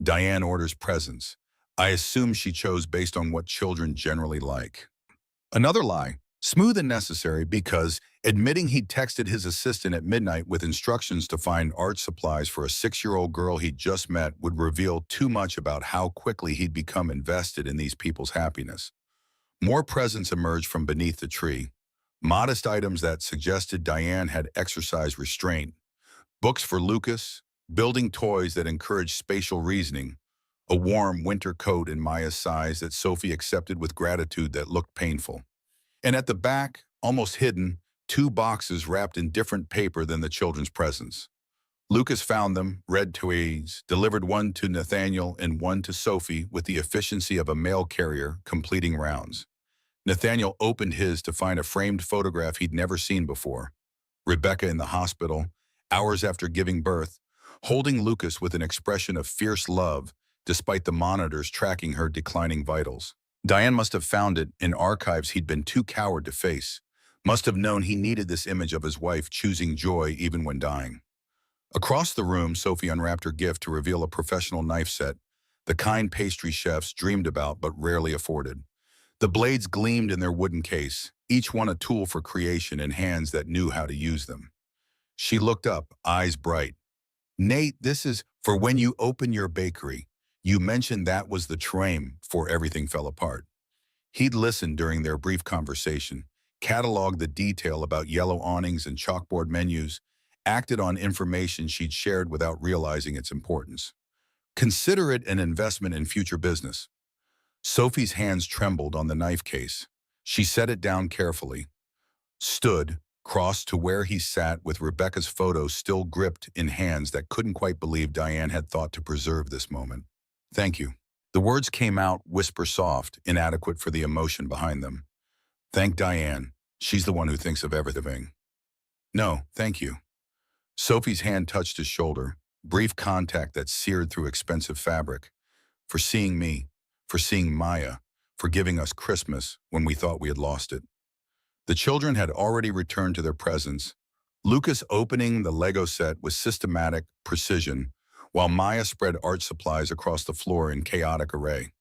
Diane orders presents. I assume she chose based on what children generally like. Another lie, smooth and necessary because admitting he'd texted his assistant at midnight with instructions to find art supplies for a 6-year-old girl he'd just met would reveal too much about how quickly he'd become invested in these people's happiness. More presents emerged from beneath the tree. Modest items that suggested Diane had exercised restraint. Books for Lucas, building toys that encouraged spatial reasoning, a warm winter coat in Maya's size that Sophie accepted with gratitude that looked painful. And at the back, almost hidden, 2 boxes wrapped in different paper than the children's presents. Lucas found them, read to ease, delivered one to Nathaniel and one to Sophie with the efficiency of a mail carrier completing rounds. Nathaniel opened his to find a framed photograph he'd never seen before. Rebecca in the hospital, hours after giving birth, holding Lucas with an expression of fierce love despite the monitors tracking her declining vitals. Diane must have found it in archives he'd been too coward to face, must have known he needed this image of his wife choosing joy even when dying. Across the room, Sophie unwrapped her gift to reveal a professional knife set, the kind pastry chefs dreamed about but rarely afforded. The blades gleamed in their wooden case, each one a tool for creation and hands that knew how to use them. She looked up, eyes bright. Nate, this is for when you open your bakery. You mentioned that was the trame before everything fell apart. He'd listened during their brief conversation, cataloged the detail about yellow awnings and chalkboard menus, acted on information she'd shared without realizing its importance. Consider it an investment in future business. Sophie's hands trembled on the knife case. She set it down carefully, stood, crossed to where he sat with Rebecca's photo still gripped in hands that couldn't quite believe Diane had thought to preserve this moment. Thank you. The words came out whisper soft, inadequate for the emotion behind them. Thank Diane. She's the one who thinks of everything. No, thank you. Sophie's hand touched his shoulder, brief contact that seared through expensive fabric. For seeing me, for seeing Maya, for giving us Christmas when we thought we had lost it. The children had already returned to their presents, Lucas opening the Lego set with systematic precision, while Maya spread art supplies across the floor in chaotic array.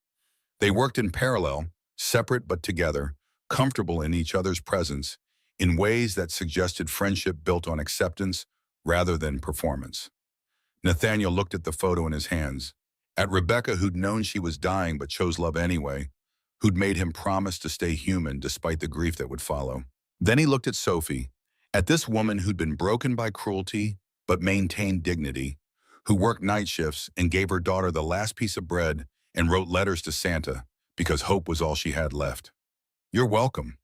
They worked in parallel, separate but together, comfortable in each other's presence, in ways that suggested friendship built on acceptance rather than performance. Nathaniel looked at the photo in his hands, at Rebecca, who'd known she was dying but chose love anyway, who'd made him promise to stay human despite the grief that would follow. Then he looked at Sophie, at this woman who'd been broken by cruelty but maintained dignity, who worked night shifts and gave her daughter the last piece of bread and wrote letters to Santa because hope was all she had left. You're welcome.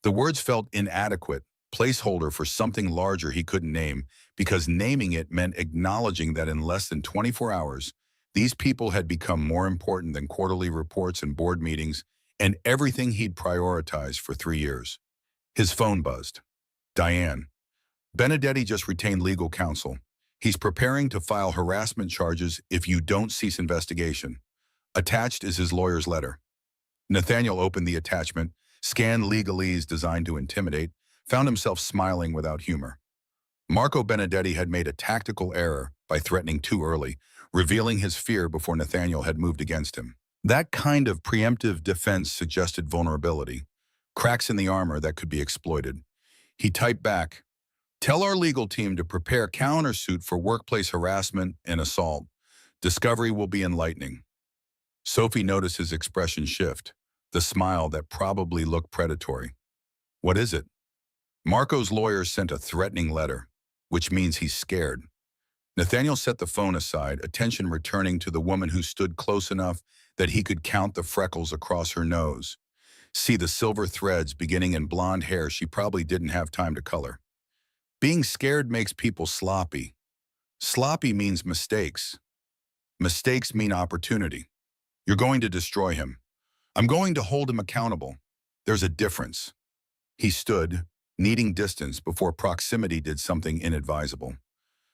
The words felt inadequate, placeholder for something larger he couldn't name, because naming it meant acknowledging that in less than 24 hours, These people had become more important than quarterly reports and board meetings and everything he'd prioritized for 3 years. His phone buzzed. Diane. Benedetti just retained legal counsel. He's preparing to file harassment charges if you don't cease investigation. Attached is his lawyer's letter. Nathaniel opened the attachment, scanned legalese designed to intimidate, found himself smiling without humor. Marco Benedetti had made a tactical error by threatening too early, revealing his fear before Nathaniel had moved against him. That kind of preemptive defense suggested vulnerability, cracks in the armor that could be exploited. He typed back, "Tell our legal team to prepare countersuit for workplace harassment and assault. Discovery will be enlightening." Sophie noticed his expression shift, the smile that probably looked predatory. "What is it?" Marco's lawyer sent a threatening letter, which means he's scared. Nathaniel set the phone aside, attention returning to the woman who stood close enough that he could count the freckles across her nose, see the silver threads beginning in blonde hair she probably didn't have time to color. Being scared makes people sloppy. Sloppy means mistakes. Mistakes mean opportunity. You're going to destroy him. I'm going to hold him accountable. There's a difference. He stood, needing distance before proximity did something inadvisable.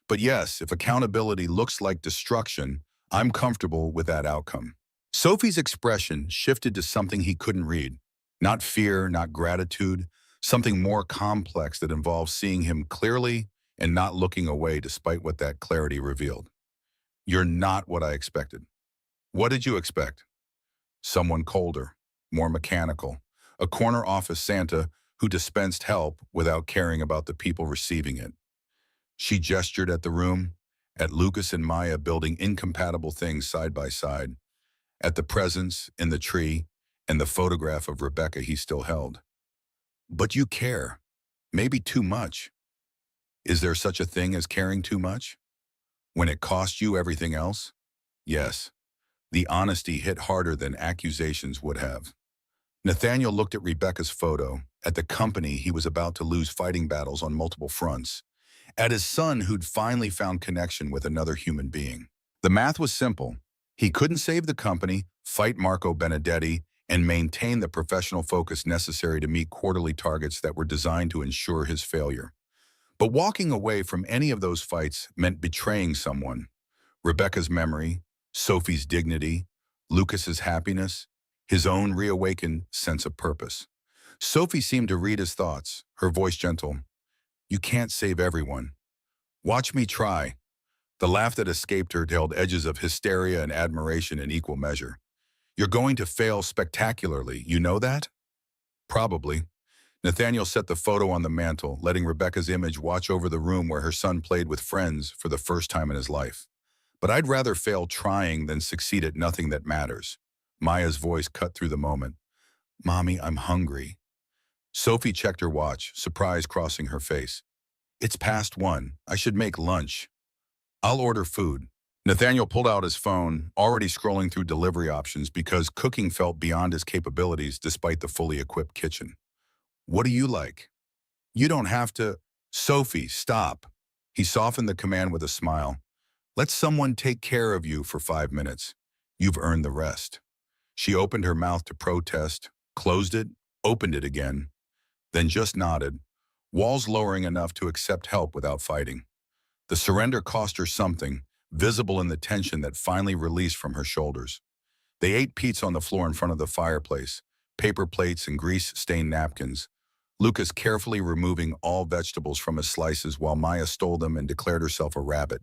But yes, if accountability looks like destruction, I'm comfortable with that outcome. Sophie's expression shifted to something he couldn't read. Not fear, not gratitude, something more complex that involves seeing him clearly and not looking away despite what that clarity revealed. "You're not what I expected." "What did you expect?" "Someone colder, more mechanical, a corner office Santa who dispensed help without caring about the people receiving it." She gestured at the room, at Lucas and Maya building incompatible things side by side, at the presents in the tree and the photograph of Rebecca he still held. "But you care. Maybe too much." Is there such a thing as caring too much? When it costs you everything else? Yes. The honesty hit harder than accusations would have. Nathaniel looked at Rebecca's photo, at the company he was about to lose fighting battles on multiple fronts, at his son who'd finally found connection with another human being. The math was simple. He couldn't save the company, fight Marco Benedetti, and maintain the professional focus necessary to meet quarterly targets that were designed to ensure his failure. But walking away from any of those fights meant betraying someone. Rebecca's memory, Sophie's dignity, Lucas's happiness, his own reawakened sense of purpose. Sophie seemed to read his thoughts, her voice gentle. "You can't save everyone. Watch me try." The laugh that escaped her held edges of hysteria and admiration in equal measure. "You're going to fail spectacularly, you know that?" "Probably." Nathaniel set the photo on the mantel, letting Rebecca's image watch over the room where her son played with friends for the first time in his life. "But I'd rather fail trying than succeed at nothing that matters." Maya's voice cut through the moment. "Mommy, I'm hungry." Sophie checked her watch, surprise crossing her face. "It's past 1. I should make lunch." "I'll order food." Nathaniel pulled out his phone, already scrolling through delivery options because cooking felt beyond his capabilities despite the fully equipped kitchen. "What do you like?" "You don't have to." "Sophie, stop." He softened the command with a smile. "Let someone take care of you for 5 minutes. You've earned the rest." She opened her mouth to protest, closed it, opened it again, then just nodded, walls lowering enough to accept help without fighting. The surrender cost her something, visible in the tension that finally released from her shoulders. They ate pizza on the floor in front of the fireplace, paper plates and grease-stained napkins, Lucas carefully removing all vegetables from his slices while Maya stole them and declared herself a rabbit.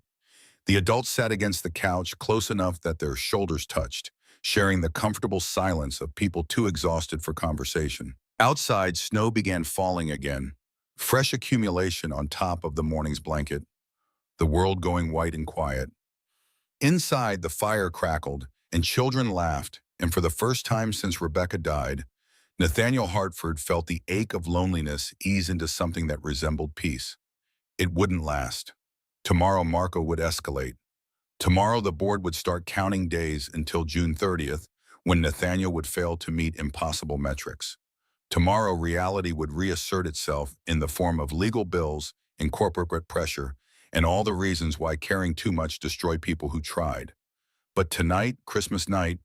The adults sat against the couch close enough that their shoulders touched, sharing the comfortable silence of people too exhausted for conversation. Outside, snow began falling again, fresh accumulation on top of the morning's blanket, the world going white and quiet. Inside, the fire crackled, and children laughed, and for the first time since Rebecca died, Nathaniel Hartford felt the ache of loneliness ease into something that resembled peace. It wouldn't last. Tomorrow Marco would escalate. Tomorrow the board would start counting days until June 30th, when Nathaniel would fail to meet impossible metrics. Tomorrow reality would reassert itself in the form of legal bills and corporate pressure and all the reasons why caring too much destroyed people who tried. But tonight, Christmas night,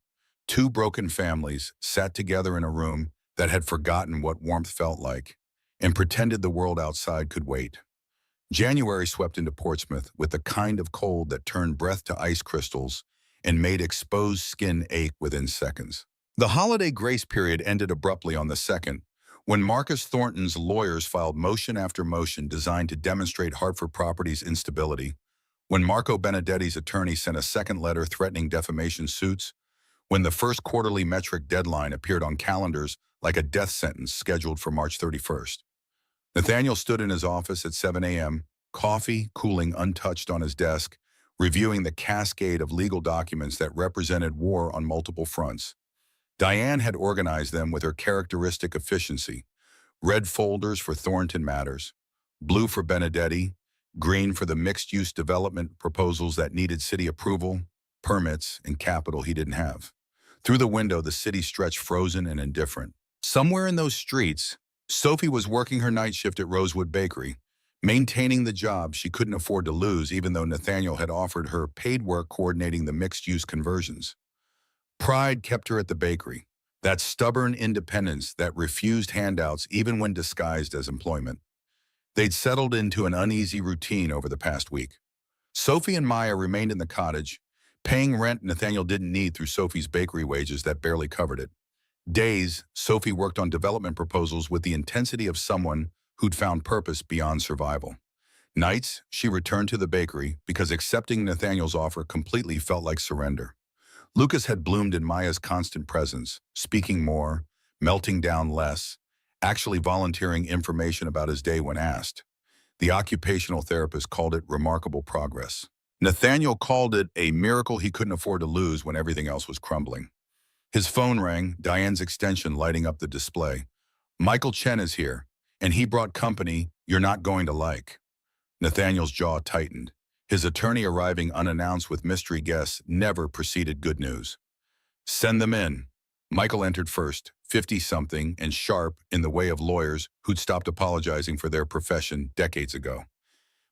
two broken families sat together in a room that had forgotten what warmth felt like and pretended the world outside could wait. January swept into Portsmouth with the kind of cold that turned breath to ice crystals and made exposed skin ache within seconds. The holiday grace period ended abruptly on the 2nd, when Marcus Thornton's lawyers filed motion after motion designed to demonstrate Hartford Properties' instability, when Marco Benedetti's attorney sent a second letter threatening defamation suits, when the first quarterly metric deadline appeared on calendars like a death sentence scheduled for March 31st. Nathaniel stood in his office at 7 a.m., coffee cooling untouched on his desk, reviewing the cascade of legal documents that represented war on multiple fronts. Diane had organized them with her characteristic efficiency: red folders for Thornton matters, blue for Benedetti, green for the mixed-use development proposals that needed city approval, permits, and capital he didn't have. Through the window, the city stretched frozen and indifferent. Somewhere in those streets, Sophie was working her night shift at Rosewood Bakery, maintaining the job she couldn't afford to lose even though Nathaniel had offered her paid work coordinating the mixed-use conversions. Pride kept her at the bakery, that stubborn independence that refused handouts even when disguised as employment. They'd settled into an uneasy routine over the past week. Sophie and Maya remained in the cottage, paying rent Nathaniel didn't need through Sophie's bakery wages that barely covered it. Days, Sophie worked on development proposals with the intensity of someone who'd found purpose beyond survival. Nights, she returned to the bakery because accepting Nathaniel's offer completely felt like surrender. Lucas had bloomed in Maya's constant presence, speaking more, melting down less, actually volunteering information about his day when asked. The occupational therapist called it remarkable progress. Nathaniel called it a miracle he couldn't afford to lose when everything else was crumbling. His phone rang, Diane's extension lighting up the display. "Michael Chen is here, and he brought company you're not going to like." Nathaniel's jaw tightened. His attorney arriving unannounced with mystery guests never preceded good news. "Send them in." Michael entered first, 50-something and sharp in the way of lawyers who'd stopped apologizing for their profession decades ago.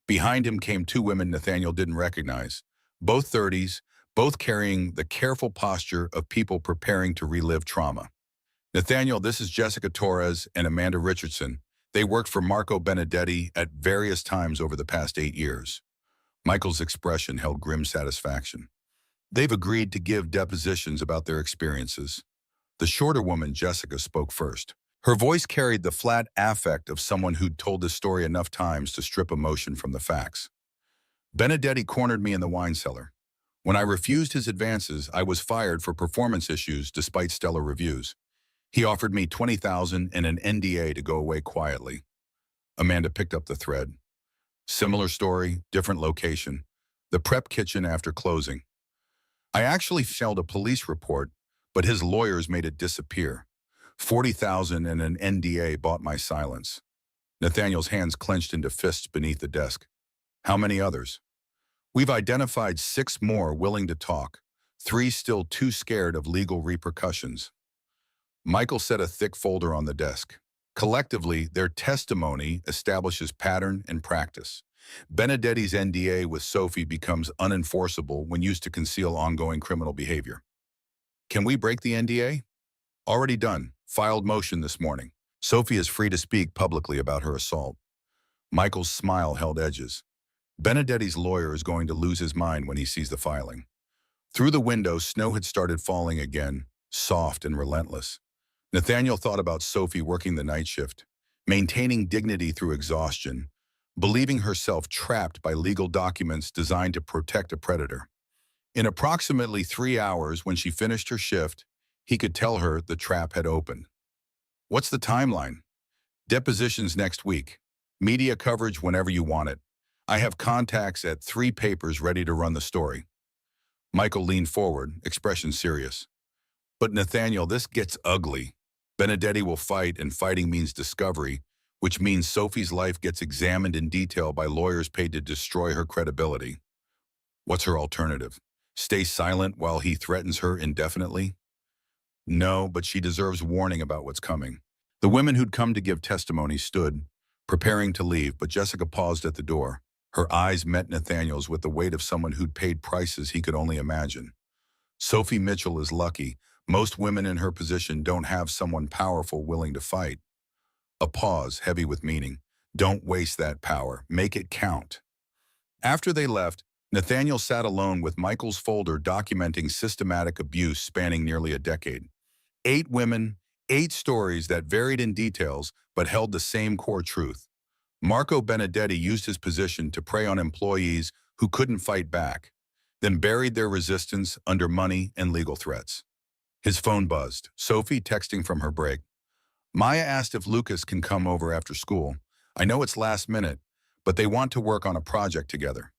Behind him came two women Nathaniel didn't recognize, both 30s, both carrying the careful posture of people preparing to relive trauma. "Nathaniel, this is Jessica Torres and Amanda Richardson. They worked for Marco Benedetti at various times over the past 8 years. Michael's expression held grim satisfaction. "They've agreed to give depositions about their experiences." The shorter woman, Jessica, spoke first. Her voice carried the flat affect of someone who'd told this story enough times to strip emotion from the facts. "Benedetti cornered me in the wine cellar. When I refused his advances, I was fired for performance issues despite stellar reviews. He offered me $20,000 and an NDA to go away quietly." Amanda picked up the thread. "Similar story, different location. The prep kitchen after closing. I actually filed a police report, but his lawyers made it disappear. $40,000 and an NDA bought my silence." Nathaniel's hands clenched into fists beneath the desk. "How many others?" "We've identified 6 more willing to talk, 3 still too scared of legal repercussions." Michael set a thick folder on the desk. Collectively, their testimony establishes pattern and practice. Benedetti's NDA with Sophie becomes unenforceable when used to conceal ongoing criminal behavior. "Can we break the NDA?" "Already done. Filed motion this morning. Sophie is free to speak publicly about her assault." Michael's smile held edges. Benedetti's lawyer is going to lose his mind when he sees the filing. Through the window, snow had started falling again, soft and relentless. Nathaniel thought about Sophie working the night shift, maintaining dignity through exhaustion, believing herself trapped by legal documents designed to protect a predator. In approximately 3 hours, when she finished her shift, he could tell her the trap had opened. "What's the timeline?" "Depositions next week. Media coverage whenever you want it. I have contacts at 3 papers ready to run the story." Michael leaned forward, expression serious. "But Nathaniel, this gets ugly. Benedetti will fight, and fighting means discovery, which means Sophie's life gets examined in detail by lawyers paid to destroy her credibility. What's her alternative? Stay silent while he threatens her indefinitely?" "No, but she deserves warning about what's coming." The women who'd come to give testimony stood, preparing to leave, but Jessica paused at the door. Her eyes met Nathaniel's with the weight of someone who'd paid prices he could only imagine. Sophie Mitchell is lucky. Most women in her position don't have someone powerful willing to fight. A pause, heavy with meaning. Don't waste that power. Make it count. After they left, Nathaniel sat alone with Michael's folder documenting systematic abuse spanning nearly a decade. 8 women, 8 stories that varied in details but held the same core truth. Marco Benedetti used his position to prey on employees who couldn't fight back, then buried their resistance under money and legal threats. His phone buzzed. Sophie texting from her break. Maya asked if Lucas can come over after school. I know it's last minute, but they want to work on a project together.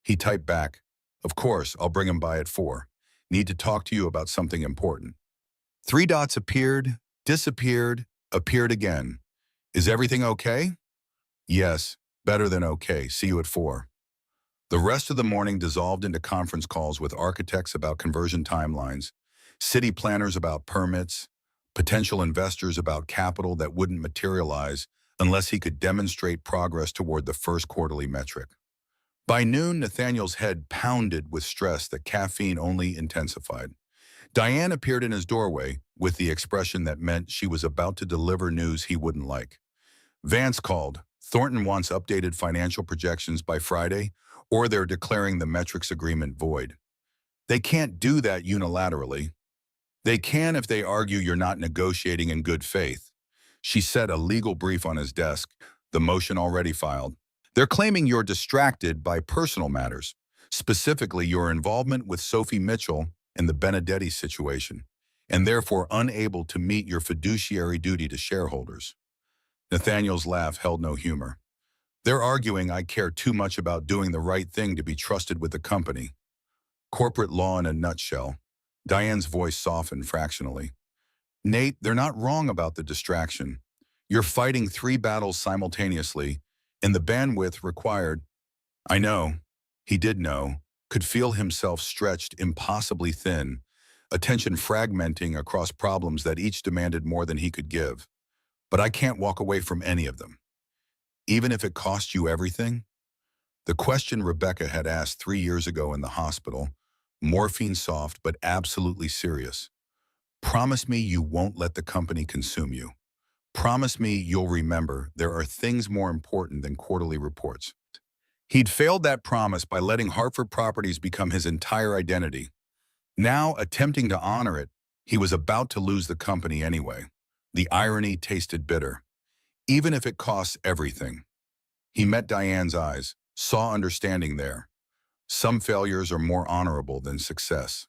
He typed back, of course, I'll bring him by at 4. Need to talk to you about something important. 3 dots appeared, disappeared, appeared again. Is everything okay? Yes, better than okay. See you at 4. The rest of the morning dissolved into conference calls with architects about conversion timelines, city planners about permits, potential investors about capital that wouldn't materialize unless he could demonstrate progress toward the first quarterly metric. By noon, Nathaniel's head pounded with stress that caffeine only intensified. Diane appeared in his doorway with the expression that meant she was about to deliver news he wouldn't like. Vance called. Thornton wants updated financial projections by Friday, or they're declaring the metrics agreement void. They can't do that unilaterally. They can if they argue you're not negotiating in good faith. She set a legal brief on his desk, the motion already filed. They're claiming you're distracted by personal matters, specifically your involvement with Sophie Mitchell and the Benedetti situation, and therefore unable to meet your fiduciary duty to shareholders. Nathaniel's laugh held no humor. They're arguing I care too much about doing the right thing to be trusted with the company. Corporate law in a nutshell. Diane's voice softened fractionally. Nate, they're not wrong about the distraction. You're fighting 3 battles simultaneously, and the bandwidth required. I know. He did know, could feel himself stretched impossibly thin, attention fragmenting across problems that each demanded more than he could give. But I can't walk away from any of them. Even if it cost you everything? The question Rebecca had asked 3 years ago in the hospital, morphine soft but absolutely serious. Promise me you won't let the company consume you. Promise me you'll remember there are things more important than quarterly reports. He'd failed that promise by letting Hartford Properties become his entire identity. Now, attempting to honor it, he was about to lose the company anyway. The irony tasted bitter. Even if it costs everything. He met Diane's eyes, saw understanding there. Some failures are more honorable than success.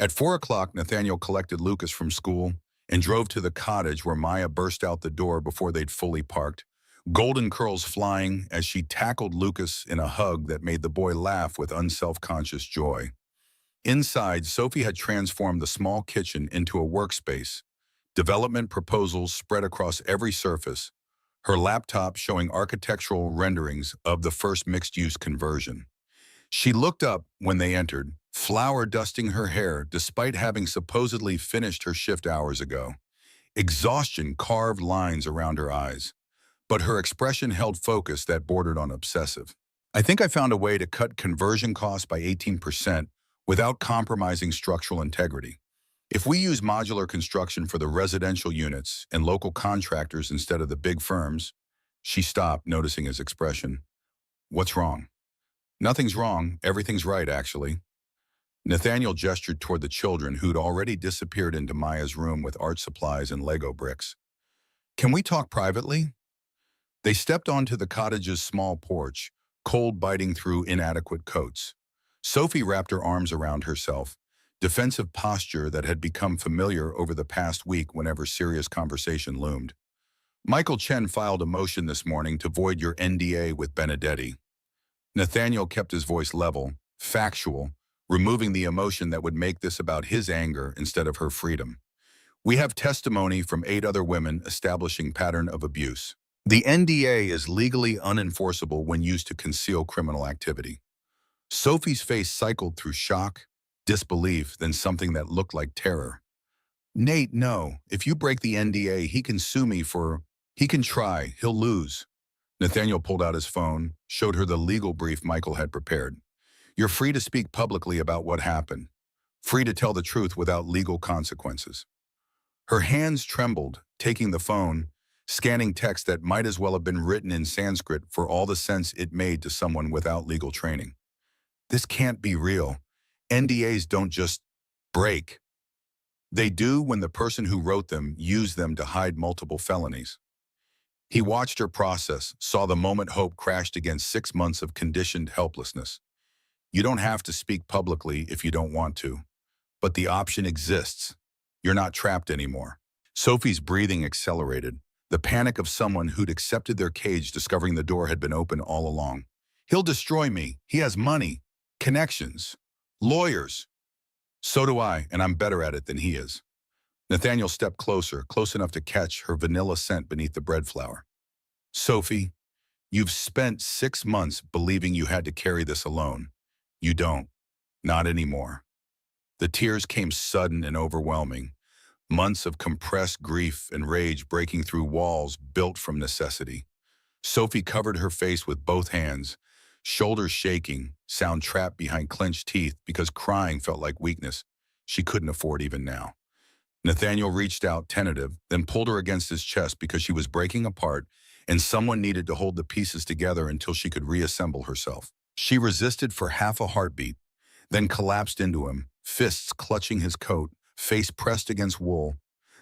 At 4 o'clock, Nathaniel collected Lucas from school and drove to the cottage where Maya burst out the door before they'd fully parked, golden curls flying as she tackled Lucas in a hug that made the boy laugh with unself-conscious joy. Inside, Sophie had transformed the small kitchen into a workspace, development proposals spread across every surface, her laptop showing architectural renderings of the first mixed-use conversion. She looked up when they entered, flour dusting her hair despite having supposedly finished her shift hours ago. Exhaustion carved lines around her eyes, but her expression held focus that bordered on obsessive. I think I found a way to cut conversion costs by 18% without compromising structural integrity. If we use modular construction for the residential units and local contractors instead of the big firms, she stopped, noticing his expression. What's wrong? Nothing's wrong. Everything's right, actually. Nathaniel gestured toward the children who'd already disappeared into Maya's room with art supplies and Lego bricks. Can we talk privately? They stepped onto the cottage's small porch, cold biting through inadequate coats. Sophie wrapped her arms around herself, defensive posture that had become familiar over the past week whenever serious conversation loomed. Michael Chen filed a motion this morning to void your NDA with Benedetti. Nathaniel kept his voice level, factual, removing the emotion that would make this about his anger instead of her freedom. We have testimony from 8 other women establishing pattern of abuse. The NDA is legally unenforceable when used to conceal criminal activity. Sophie's face cycled through shock, disbelief, then something that looked like terror. Nate, no. If you break the NDA, he can sue me for... He can try. He'll lose. Nathaniel pulled out his phone, showed her the legal brief Michael had prepared. You're free to speak publicly about what happened. free to tell the truth without legal consequences. Her hands trembled, taking the phone, scanning text that might as well have been written in Sanskrit for all the sense it made to someone without legal training. This can't be real. NDAs don't just break. They do when the person who wrote them used them to hide multiple felonies. He watched her process, saw the moment hope crashed against 6 months of conditioned helplessness. You don't have to speak publicly if you don't want to, but the option exists. You're not trapped anymore. Sophie's breathing accelerated, the panic of someone who'd accepted their cage discovering the door had been open all along. He'll destroy me. He has money, connections, lawyers. So do I, and I'm better at it than he is. Nathaniel stepped closer, close enough to catch her vanilla scent beneath the bread flour. Sophie, you've spent 6 months believing you had to carry this alone. You don't. Not anymore. The tears came sudden and overwhelming, months of compressed grief and rage breaking through walls built from necessity. Sophie covered her face with both hands, shoulders shaking, sound trapped behind clenched teeth because crying felt like weakness she couldn't afford even now. Nathaniel reached out, tentative, then pulled her against his chest because she was breaking apart and someone needed to hold the pieces together until she could reassemble herself. She resisted for half a heartbeat, then collapsed into him, fists clutching his coat, face pressed against wool,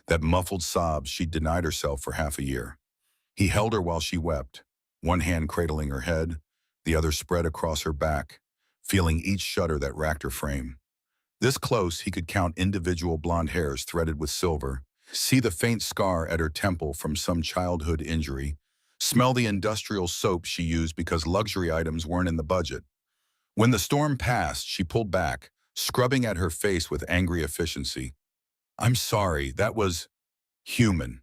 that muffled sobs she'd denied herself for half a year. He held her while she wept, one hand cradling her head, the other spread across her back, feeling each shudder that racked her frame. This close, he could count individual blonde hairs threaded with silver, see the faint scar at her temple from some childhood injury, smell the industrial soap she used because luxury items weren't in the budget. When the storm passed, she pulled back, scrubbing at her face with angry efficiency. I'm sorry, that was human.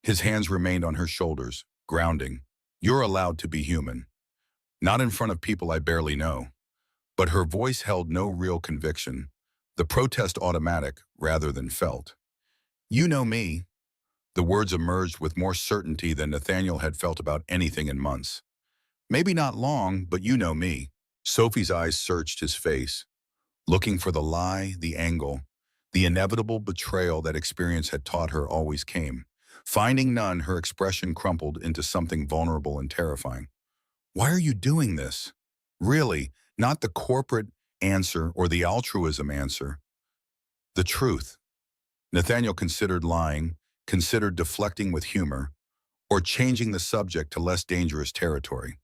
His hands remained on her shoulders, grounding. You're allowed to be human. Not in front of people I barely know. But her voice held no real conviction, the protest automatic rather than felt. You know me. The words emerged with more certainty than Nathaniel had felt about anything in months. Maybe not long, but you know me. Sophie's eyes searched his face, looking for the lie, the angle, the inevitable betrayal that experience had taught her always came. Finding none, her expression crumpled into something vulnerable and terrifying. Why are you doing this? Really, not the corporate answer or the altruism answer. The truth. Nathaniel considered lying, considered deflecting with humor, or changing the subject to less dangerous territory.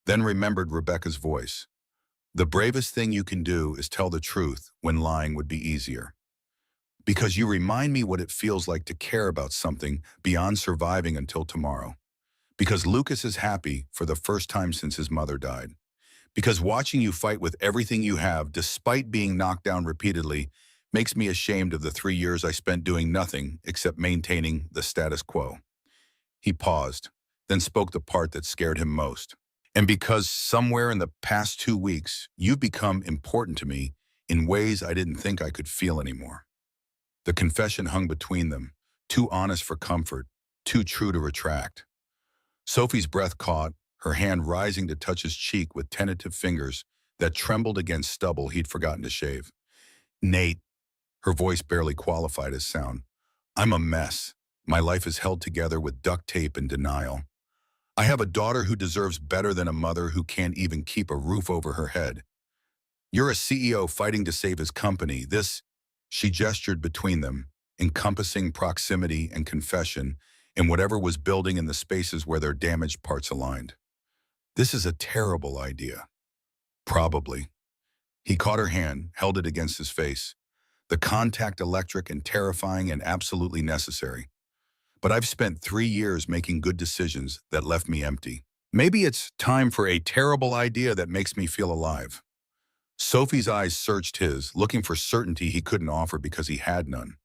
Then remembered Rebecca's voice. The bravest thing you can do is tell the truth when lying would be easier. Because you remind me what it feels like to care about something beyond surviving until tomorrow. Because Lucas is happy for the first time since his mother died. Because watching you fight with everything you have, despite being knocked down repeatedly, makes me ashamed of the 3 years I spent doing nothing except maintaining the status quo. He paused, then spoke the part that scared him most. And because somewhere in the past 2 weeks, you've become important to me in ways I didn't think I could feel anymore. The confession hung between them, too honest for comfort, too true to retract. Sophie's breath caught, her hand rising to touch his cheek with tentative fingers that trembled against stubble he'd forgotten to shave. Nate, her voice barely qualified as sound. I'm a mess. My life is held together with duct tape and denial. I have a daughter who deserves better than a mother who can't even keep a roof over her head. You're a CEO fighting to save his company. She gestured between them, encompassing proximity and confession in whatever was building in the spaces where their damaged parts aligned. This is a terrible idea. Probably. He caught her hand, held it against his face. The contact electric and terrifying and absolutely necessary. But I've spent 3 years making good decisions that left me empty. Maybe it's time for a terrible idea that makes me feel alive. Sophie's eyes searched his, looking for certainty he couldn't offer because he had none.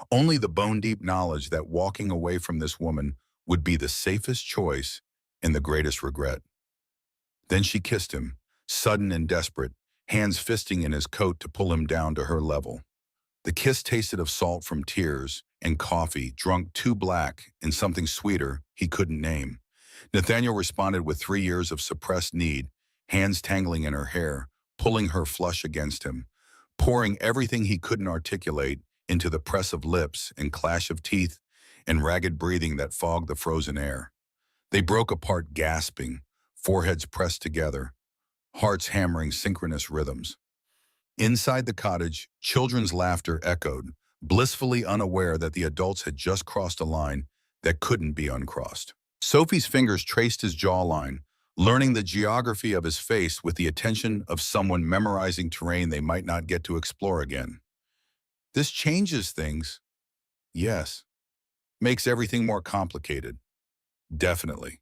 Only the bone-deep knowledge that walking away from this woman would be the safest choice and the greatest regret. Then she kissed him, sudden and desperate, hands fisting in his coat to pull him down to her level. The kiss tasted of salt from tears and coffee, drunk too black and something sweeter he couldn't name. Nathaniel responded with 3 years of suppressed need, hands tangling in her hair, pulling her flush against him, pouring everything he couldn't articulate into the press of lips and clash of teeth and ragged breathing that fogged the frozen air. They broke apart gasping, foreheads pressed together, hearts hammering synchronous rhythms. Inside the cottage, children's laughter echoed, blissfully unaware that the adults had just crossed a line that couldn't be uncrossed. Sophie's fingers traced his jawline, learning the geography of his face with the attention of someone memorizing terrain they might not get to explore again. This changes things. Yes. Makes everything more complicated. Definitely.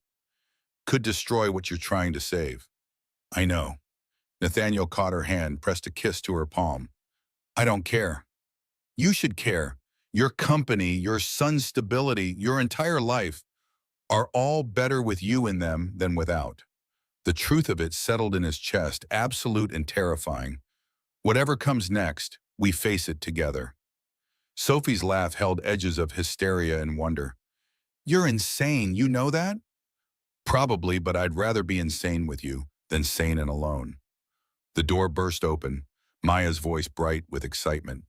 Could destroy what you're trying to save. I know. Nathaniel caught her hand, pressed a kiss to her palm. I don't care. You should care. Your company, your son's stability, your entire life are all better with you in them than without. The truth of it settled in his chest, absolute and terrifying. Whatever comes next, we face it together. Sophie's laugh held edges of hysteria and wonder. You're insane, you know that? Probably, but I'd rather be insane with you than sane and alone. The door burst open, Maya's voice bright with excitement.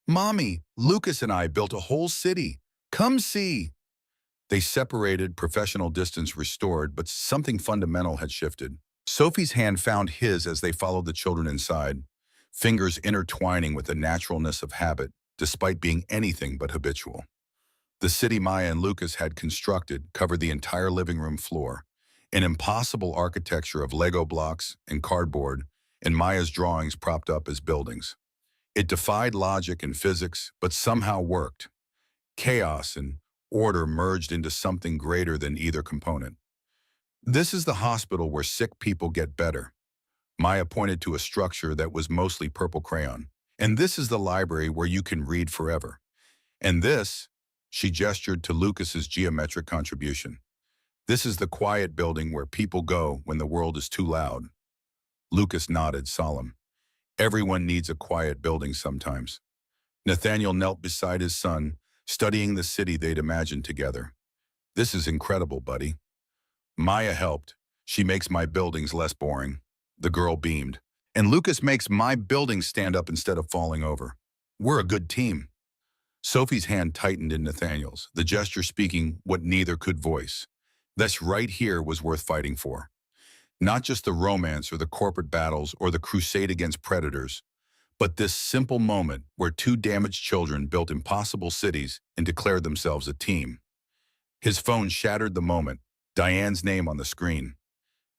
Mommy, Lucas and I built a whole city. Come see. They separated, professional distance restored, but something fundamental had shifted. Sophie's hand found his as they followed the children inside, fingers intertwining with the naturalness of habit, despite being anything but habitual. The city Maya and Lucas had constructed covered the entire living room floor, an impossible architecture of Lego blocks and cardboard, and Maya's drawings propped up as buildings. It defied logic and physics, but somehow worked. Chaos and order merged into something greater than either component. This is the hospital where sick people get better. Maya pointed to a structure that was mostly purple crayon. And this is the library where you can read forever. And this, she gestured to Lucas's geometric contribution. This is the quiet building where people go when the world is too loud. Lucas nodded, solemn. Everyone needs a quiet building sometimes. Nathaniel knelt beside his son, studying the city they'd imagined together. This is incredible, buddy. Maya helped. She makes my buildings less boring. The girl beamed. And Lucas makes my buildings stand up instead of falling over. We're a good team. Sophie's hand tightened in Nathaniel's, the gesture speaking what neither could voice. This right here was worth fighting for. Not just the romance or the corporate battles or the crusade against predators, but this simple moment where two damaged children built impossible cities and declared themselves a team. His phone shattered the moment, Diane's name on the screen.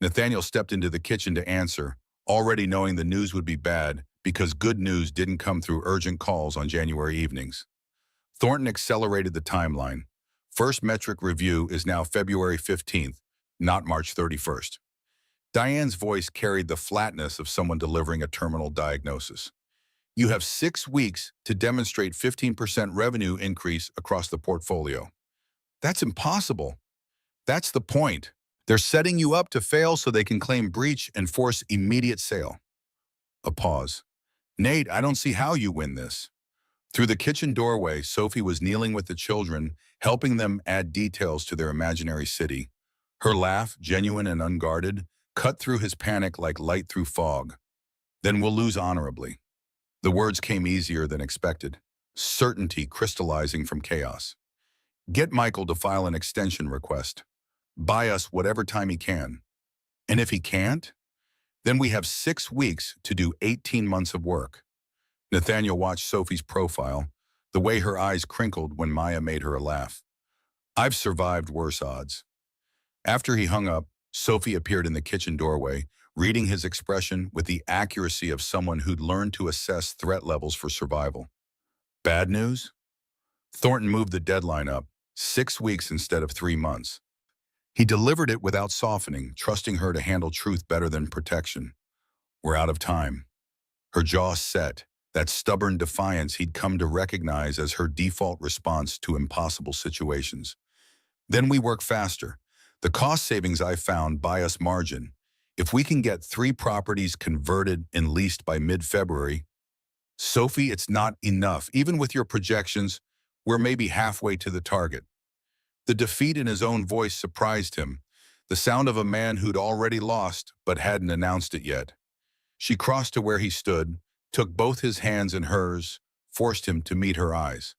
Nathaniel stepped into the kitchen to answer, already knowing the news would be bad because good news didn't come through urgent calls on January evenings. Thornton accelerated the timeline. First metric review is now February 15th, not March 31st. Diane's voice carried the flatness of someone delivering a terminal diagnosis. You have 6 weeks to demonstrate 15% revenue increase across the portfolio. That's impossible. That's the point. They're setting you up to fail so they can claim breach and force immediate sale. A pause. Nate, I don't see how you win this. Through the kitchen doorway, Sophie was kneeling with the children, helping them add details to their imaginary city. Her laugh, genuine and unguarded, cut through his panic like light through fog. Then we'll lose honorably. The words came easier than expected, certainty crystallizing from chaos. Get Michael to file an extension request. Buy us whatever time he can. And if he can't, then we have 6 weeks to do 18 months of work. Nathaniel watched Sophie's profile, the way her eyes crinkled when Maya made her laugh. I've survived worse odds. After he hung up, Sophie appeared in the kitchen doorway, reading his expression with the accuracy of someone who'd learned to assess threat levels for survival. Bad news? Thornton moved the deadline up, 6 weeks instead of 3 months. He delivered it without softening, trusting her to handle truth better than protection. We're out of time. Her jaw set, that stubborn defiance he'd come to recognize as her default response to impossible situations. Then we work faster. The cost savings I found buy us margin. If we can get 3 properties converted and leased by mid-February, Sophie, it's not enough. Even with your projections, we're maybe halfway to the target. The defeat in his own voice surprised him, the sound of a man who'd already lost but hadn't announced it yet. She crossed to where he stood, took both his hands in hers, forced him to meet her eyes.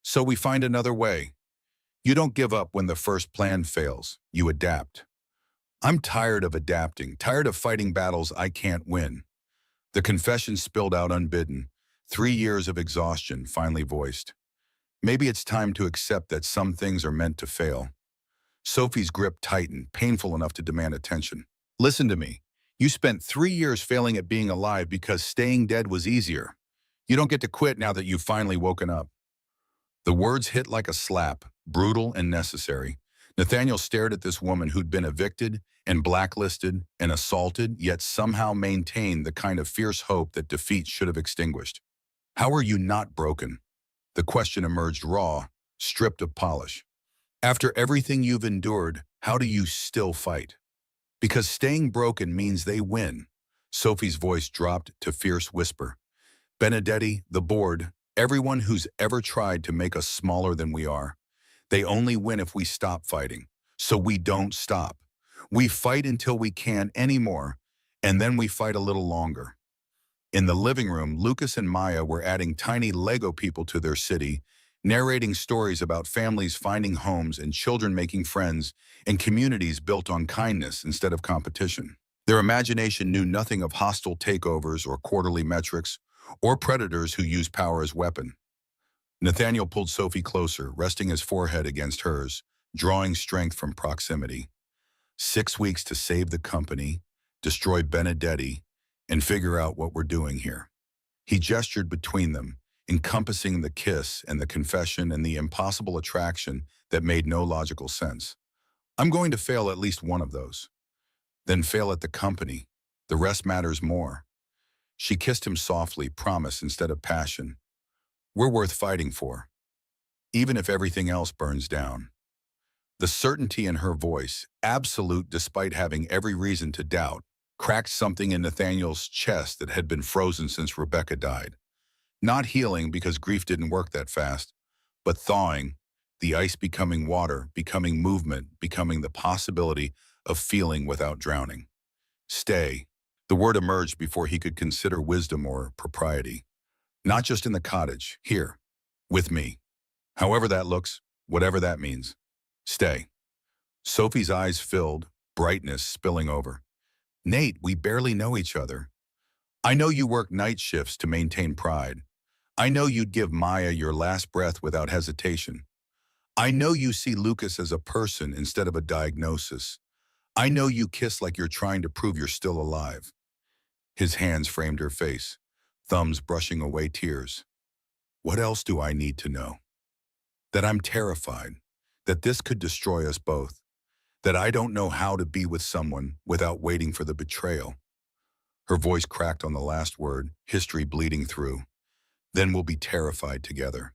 So we find another way. You don't give up when the first plan fails. You adapt. I'm tired of adapting, tired of fighting battles I can't win. The confession spilled out unbidden. 3 years of exhaustion finally voiced. Maybe it's time to accept that some things are meant to fail. Sophie's grip tightened, painful enough to demand attention. Listen to me. You spent 3 years failing at being alive because staying dead was easier. You don't get to quit now that you've finally woken up. The words hit like a slap, brutal and necessary. Nathaniel stared at this woman who'd been evicted and blacklisted and assaulted, yet somehow maintained the kind of fierce hope that defeat should have extinguished. How are you not broken? The question emerged raw, stripped of polish. After everything you've endured, how do you still fight? Because staying broken means they win. Sophie's voice dropped to fierce whisper. Benedetti, the board, everyone who's ever tried to make us smaller than we are, they only win if we stop fighting. So we don't stop. We fight until we can't anymore, and then we fight a little longer. In the living room, Lucas and Maya were adding tiny Lego people to their city, narrating stories about families finding homes and children making friends and communities built on kindness instead of competition. Their imagination knew nothing of hostile takeovers or quarterly metrics or predators who use power as weapon. Nathaniel pulled Sophie closer, resting his forehead against hers, drawing strength from proximity. 6 weeks to save the company, destroy Benedetti, and figure out what we're doing here. He gestured between them, encompassing the kiss and the confession and the impossible attraction that made no logical sense. I'm going to fail at least one of those. Then fail at the company. The rest matters more. She kissed him softly, promise instead of passion. We're worth fighting for, even if everything else burns down. The certainty in her voice, absolute despite having every reason to doubt, cracked something in Nathaniel's chest that had been frozen since Rebecca died. Not healing because grief didn't work that fast, but thawing, the ice becoming water, becoming movement, becoming the possibility of feeling without drowning. Stay. The word emerged before he could consider wisdom or propriety. Not just in the cottage, here, with me. However that looks, whatever that means. Stay. Sophie's eyes filled, brightness spilling over. Nate, we barely know each other. I know you work night shifts to maintain pride. I know you'd give Maya your last breath without hesitation. I know you see Lucas as a person instead of a diagnosis. I know you kiss like you're trying to prove you're still alive. His hands framed her face, thumbs brushing away tears. What else do I need to know? That I'm terrified, that this could destroy us both, that I don't know how to be with someone without waiting for the betrayal. Her voice cracked on the last word, history bleeding through. Then we'll be terrified together.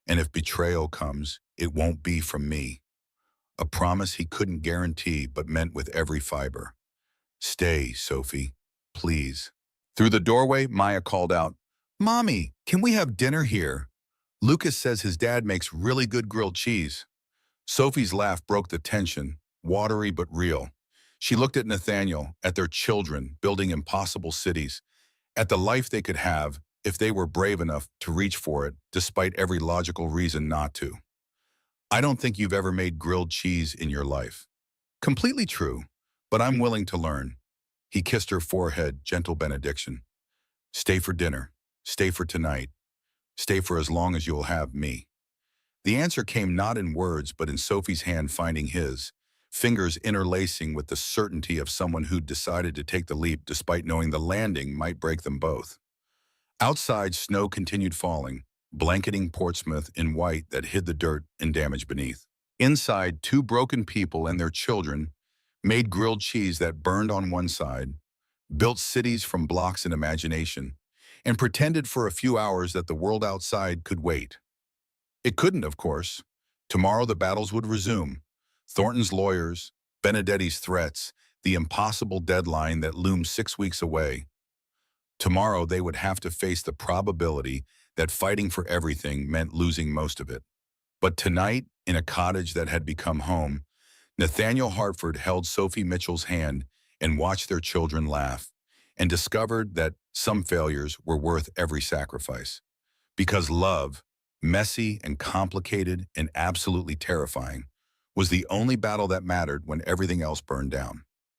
And if betrayal comes, it won't be from me. A promise he couldn't guarantee but meant with every fiber. Stay, Sophie, please. Through the doorway, Maya called out, Mommy, can we have dinner here? Lucas says his dad makes really good grilled cheese. Sophie's laugh broke the tension, watery but real. She looked at Nathaniel, at their children building impossible cities, at the life they could have if they were brave enough to reach for it, despite every logical reason not to. I don't think you've ever made grilled cheese in your life. Completely true, but I'm willing to learn. He kissed her forehead, gentle benediction. Stay for dinner. Stay for tonight. Stay for as long as you'll have me. The answer came not in words, but in Sophie's hand finding his, fingers interlacing with the certainty of someone who'd decided to take the leap despite knowing the landing might break them both. Outside, snow continued falling, blanketing Portsmouth in white that hid the dirt and damage beneath. Inside, two broken people and their children made grilled cheese that burned on one side, built cities from blocks in imagination, and pretended for a few hours that the world outside could wait. It couldn't, of course. Tomorrow the battles would resume. Thornton's lawyers, Benedetti's threats, the impossible deadline that loomed 6 weeks away. Tomorrow they would have to face the probability that fighting for everything meant losing most of it. But tonight, in a cottage that had become home, Nathaniel Hartford held Sophie Mitchell's hand and watched their children laugh. and discovered that some failures were worth every sacrifice. Because love, messy and complicated and absolutely terrifying, was the only battle that mattered when everything else burned down.